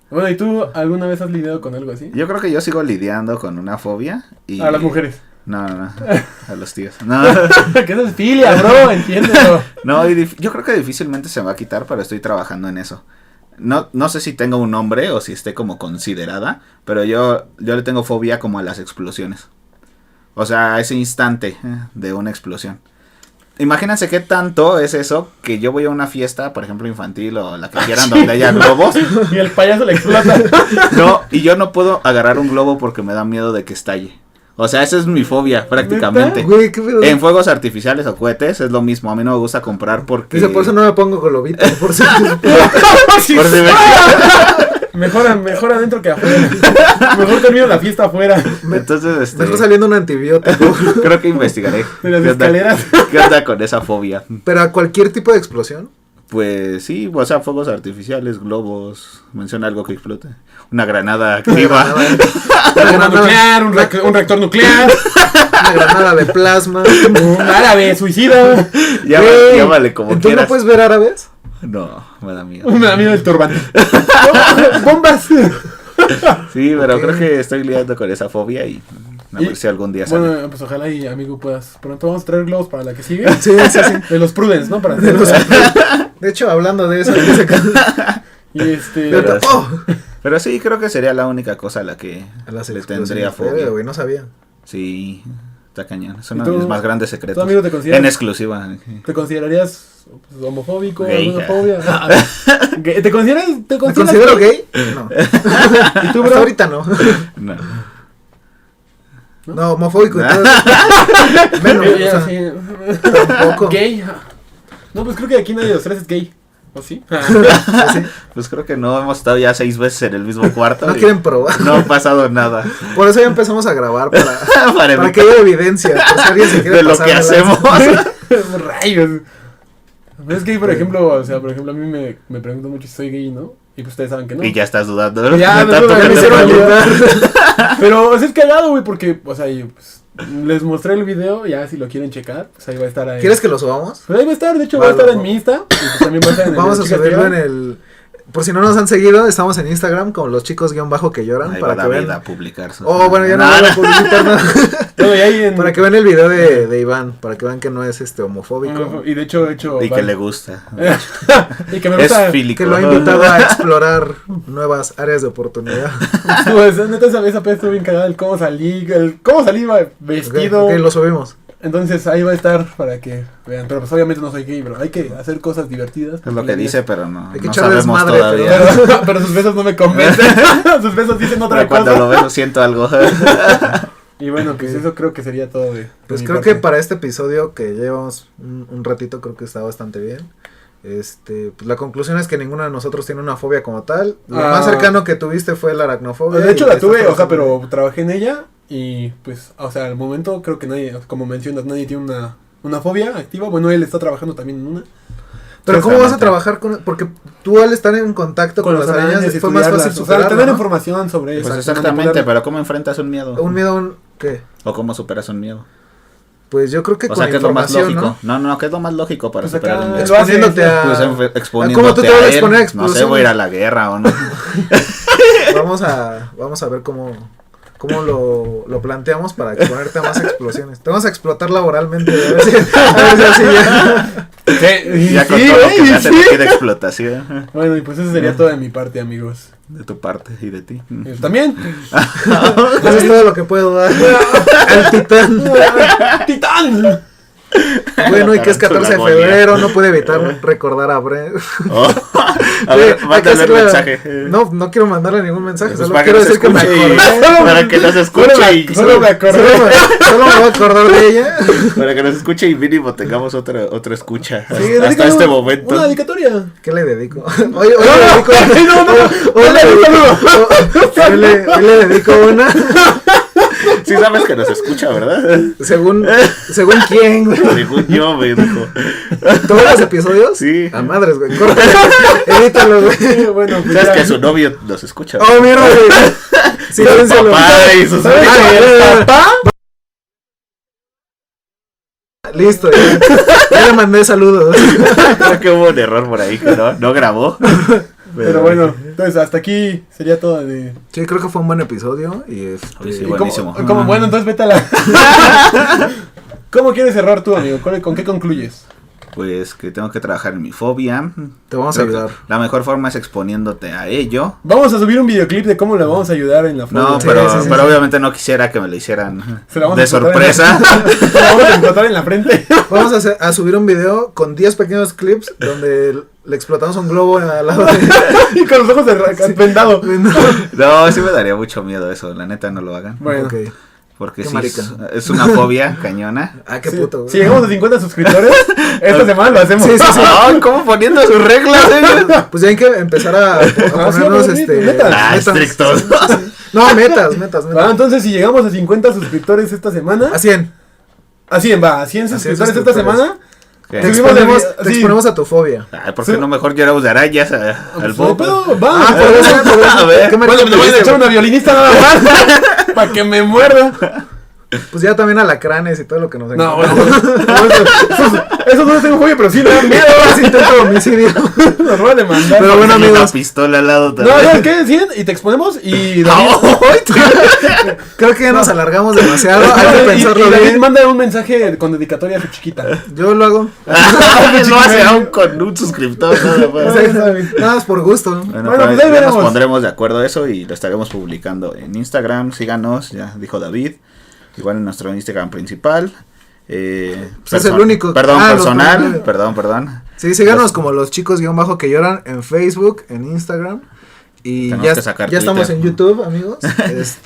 Bueno, ¿y tú alguna vez has lidiado con algo así? Yo creo que yo sigo lidiando con una fobia. Y... A las mujeres. No. A los tíos. No. Que eso es filia, bro, entiéndelo. No, yo creo que difícilmente se me va a quitar, pero estoy trabajando en eso. No sé si tengo un nombre o si esté como considerada, pero yo le tengo fobia como a las explosiones. O sea, a ese instante de una explosión. Imagínense qué tanto es eso que yo voy a una fiesta, por ejemplo, infantil o la que quieran, donde haya globos. Y el payaso le explota. No, y yo no puedo agarrar un globo porque me da miedo de que estalle. O sea, esa es mi fobia prácticamente. Güey, qué pedo. En fuegos artificiales o cohetes es lo mismo. A mí no me gusta comprar porque... Dice, por eso no me pongo globito, por si Por si me- Mejor adentro que afuera. Mejor termino la fiesta afuera. Entonces, mejor saliendo un antibiótico. creo que investigaré. De las ¿Qué onda- escaleras. ¿Qué onda con esa fobia? Pero a cualquier tipo de explosión. Pues sí, o sea, fuegos artificiales, globos, menciona algo que explote. Una granada activa. Una bomba nuclear, un reactor nuclear, Una granada de plasma. un árabe suicida. Güey, Llámale como ¿entonces quieras. no puedes ver árabes? No, me da miedo. Me da miedo el turbante. ¡Bombas! Sí, pero Ok. creo que estoy lidiando con esa fobia y a ver si algún día sale. Bueno, pues ojalá y amigo puedas. Pronto vamos a traer globos para la que sigue. Sí, sí, sí. De los Prudence, ¿no? Para De hecho, hablando de eso, Y Pero- ¡oh! Pero sí, creo que sería la única cosa a la que A las le explosiones, tendría fobia. güey, no sabía. Sí, está cañón. Es ¿Y uno tú- de mis más grandes ¿Tu secretos. amigo te considera? En exclusiva. ¿Te considerarías pues, homofóbico? Gay. ¿Alguna fobia? Gay. ¿Te consideras? ¿Me considero gay? No. ¿Y tú, Hasta bro? ahorita no. No. No, homofóbico. Entonces, menos, o sea, Sí. tampoco. Gay. No, pues creo que aquí nadie de los tres es gay. ¿O sí? Sí. Pues creo que no hemos estado ya 6 veces en el mismo cuarto. No y quieren probar. no ha pasado nada. Por eso ya empezamos a grabar para Para que haya evidencia. Por si alguien se quiere de lo pasar que de hacemos. Rayos. Es gay, por ejemplo, o sea, por ejemplo, a mí me preguntan mucho si soy gay, ¿no? Y pues ustedes saben que no. Y ya estás dudando. Ya, de tanto no, que me te hicieron preguntan. ayudar. Pero o sea, es cagado, güey, porque, o sea, yo, pues, les mostré el video, ya si lo quieren checar, pues ahí va a estar ahí. ¿Quieres que lo subamos? Pues ahí va a estar, de hecho va a estar en mi Insta. Y pues también va a estar en el Vamos a Chicas que subirlo en Lloran. el... Por si no nos han seguido, estamos en Instagram como los chicos que lloran. Ahí Para va que David vean. a publicar su... Oh, bueno, ya no voy a publicitar nada. Todo y ahí en... Para que vean el video de Iván, para que vean que no es homofóbico. Y de hecho, he hecho... Y que le gusta. y que me Es gusta... fílico. Que lo ha invitado a explorar nuevas áreas de oportunidad. Pues, neta, esa vez estuvo bien cagada el cómo salí, vestido. Ok, lo subimos. Entonces ahí va a estar para que vean. Pero pues obviamente no soy gay, bro. Hay que hacer cosas divertidas. Es lo que dice, pero no, Hay que no echar sabemos desmadre, todavía. Pero sus besos no me convencen. Sus besos dicen otra Pero cuando cosa. lo veo siento algo. Y bueno, pues eso creo que sería todo de Pues mi creo parte. que para este episodio que llevamos un ratito, creo que está bastante bien. Pues la conclusión es que ninguno de nosotros tiene una fobia como tal. Lo más cercano que tuviste fue la aracnofobia. De hecho y la esta tuve, fue o sea, la- pero trabajé en ella. Y pues, o sea, al momento creo que nadie, como mencionas, nadie tiene una fobia activa. Bueno, él está trabajando también en una. Pero ¿cómo vas a Exactamente. trabajar con...? Porque tú al estar en contacto con las arañas y fue más fácil estudiarlas, o sea, superarlo, tener ¿no? información sobre Pues eso. exactamente, pero ¿cómo enfrentas un miedo? Un miedo, ¿qué? ¿O cómo superas un miedo? Pues yo creo que O con sea, ¿qué es lo más información, lógico? No, ¿qué es lo más lógico para Pues superar acá un miedo? lo hace, Exponiéndote sí. a... Pues exponiéndote ¿Cómo tú te vas a él, exponer a no sé, explosiones? voy a ir a la guerra o no. Vamos a ver cómo lo planteamos para exponerte a más explosiones. Te vamos a explotar laboralmente. A ver si así ya. Sí, Ya con sí, todo lo que güey, se hace sí. aquí de explotación Bueno, y pues eso sería todo de mi parte, amigos. de tu parte y de ti. También. Eso es todo lo que puedo dar al titán. ¡Titán! Bueno, y que es 14 de Agonia. febrero, no puede evitar recordar a Brent. Oh, a ver, Sí, hay que mándale un hacerle- mensaje. No quiero mandarle ningún mensaje, Pues solo para que quiero nos decir que me escuche y- acordé. para que nos escuche y Solo me acordé. Solo me voy a acordar de ella. para que nos escuche y mínimo tengamos otra escucha hasta dedícale este una momento. dedicatoria. ¿Qué le dedico? Hoy le dedico. Hoy le dedico una. Sí sabes que nos escucha, ¿verdad? Según quién, güey. Según yo me dijo. ¿Todos los episodios? Sí. A madres, güey. Córtale. Edítalo, güey. Bueno, pues Sabes ya. que su novio nos escucha. Oh, mira, güey. Siléncialo. Papá y sus ¿Sabes Ah, qué es, ya. papá? Listo, ya le mandé saludos. Creo que hubo un error por ahí que no grabó. Pero bueno, entonces hasta aquí sería todo de... Sí, creo que fue un buen episodio. Y Oye, sí, y buenísimo. como bueno, entonces vete a la... ¿Cómo quieres cerrar tú, amigo? ¿Con qué concluyes? Pues que tengo que trabajar en mi fobia. te vamos a Creo que ayudar. La mejor forma es exponiénte a ello. Vamos a subir un videoclip de cómo le vamos a ayudar en la No, foto. Sí, pero, sí, sí, pero sí. obviamente no quisiera que me lo hicieran Se la vamos de a encontrar sorpresa. Se la vamos a encontrar en la frente. Vamos a subir un video con 10 pequeños clips donde le explotamos un globo al lado de... Y con los ojos vendados. No, sí me daría mucho miedo eso. La neta, no lo hagan. Bueno. Ok. Porque Qué sí, marica. es una fobia cañona. Ah, qué Sí, puto, güey. si llegamos a 50 suscriptores, esta semana lo hacemos. Sí, sí, sí. Ay, ¿cómo poniendo sus reglas? Pues ya hay que empezar a ponernos sí, metas. Ah, estrictos. No, metas. Ah, entonces si llegamos a 50 suscriptores esta semana, A 100. a 100 va, a 100 suscriptores esta suscriptores. semana, ¿Qué? Te Subimos exponemos, el- te sí. exponemos a tu fobia. Ay, ¿por qué no mejor lloramos de arañas al pues, Bob? no hay pedo, va. Ah, por eso. A ver. ¿Qué Bueno, marica me voy a pediste, echar güey? una violinista nada más para que me muerda. Pues ya también alacranes y todo lo que nos No, encontramos. bueno, eso no es un juego, pero sí me da miedo. Es intento de homicidio. Nos van a demandar. Pero bueno, Y una amigos. pistola al lado No, también. ¿sabes qué? 100 y te exponemos y David, Creo que ya nos alargamos demasiado. Hay que y pensarlo David bien. manda un mensaje con dedicatoria a su chiquita. Yo lo hago. No hace aún con un suscriptor nada más. Nada más por gusto. Bueno, Bueno, pues ahí ya nos veremos. pondremos de acuerdo a eso y lo estaremos publicando en Instagram. Síganos, ya dijo David. Igual en nuestro Instagram principal. Es el único. Perdón, Ah, personal. los- Perdón. Sí, síganos como los chicos que lloran en Facebook, en Instagram. Y Tenemos ya, que sacar ya estamos Twitter. en YouTube, amigos.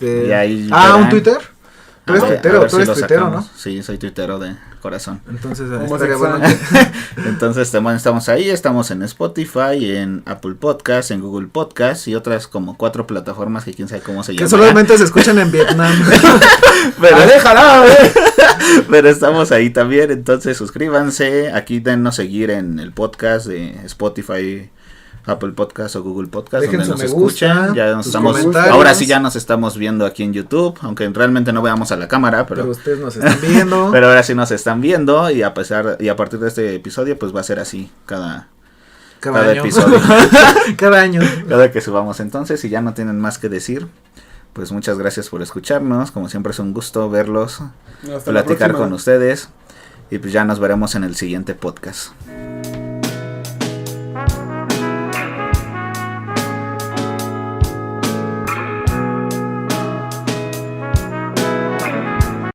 Y ahí ¿un verán. Twitter? Tú eres A ver tuitero, si tú eres lo tuitero, sacamos. ¿no? Sí, soy tuitero de corazón. Entonces, Homosexual. estaría bueno que... Entonces estamos ahí, estamos en Spotify, en Apple Podcast, en Google Podcast y otras como 4 plataformas que quién sabe cómo se que llaman. solamente se escuchan en Vietnam. pero, ¡Aléjala, pero estamos ahí también, entonces suscríbanse, aquí dennos seguir en el podcast de Spotify, Apple Podcast o Google Podcast, Dejen donde su nos me gusta, escuchen. Ya nos sus estamos, comentarios. ahora sí ya nos estamos viendo aquí en YouTube, aunque realmente no veamos a la cámara, Pero pero ustedes nos están viendo. pero ahora sí nos están viendo y a partir de este episodio pues va a ser así cada año. episodio. Cada año. Cada que subamos. Entonces, si ya no tienen más que decir, pues muchas gracias por escucharnos. Como siempre es un gusto verlos, Hasta la platicar próxima. con ustedes. Y pues ya nos veremos en el siguiente podcast.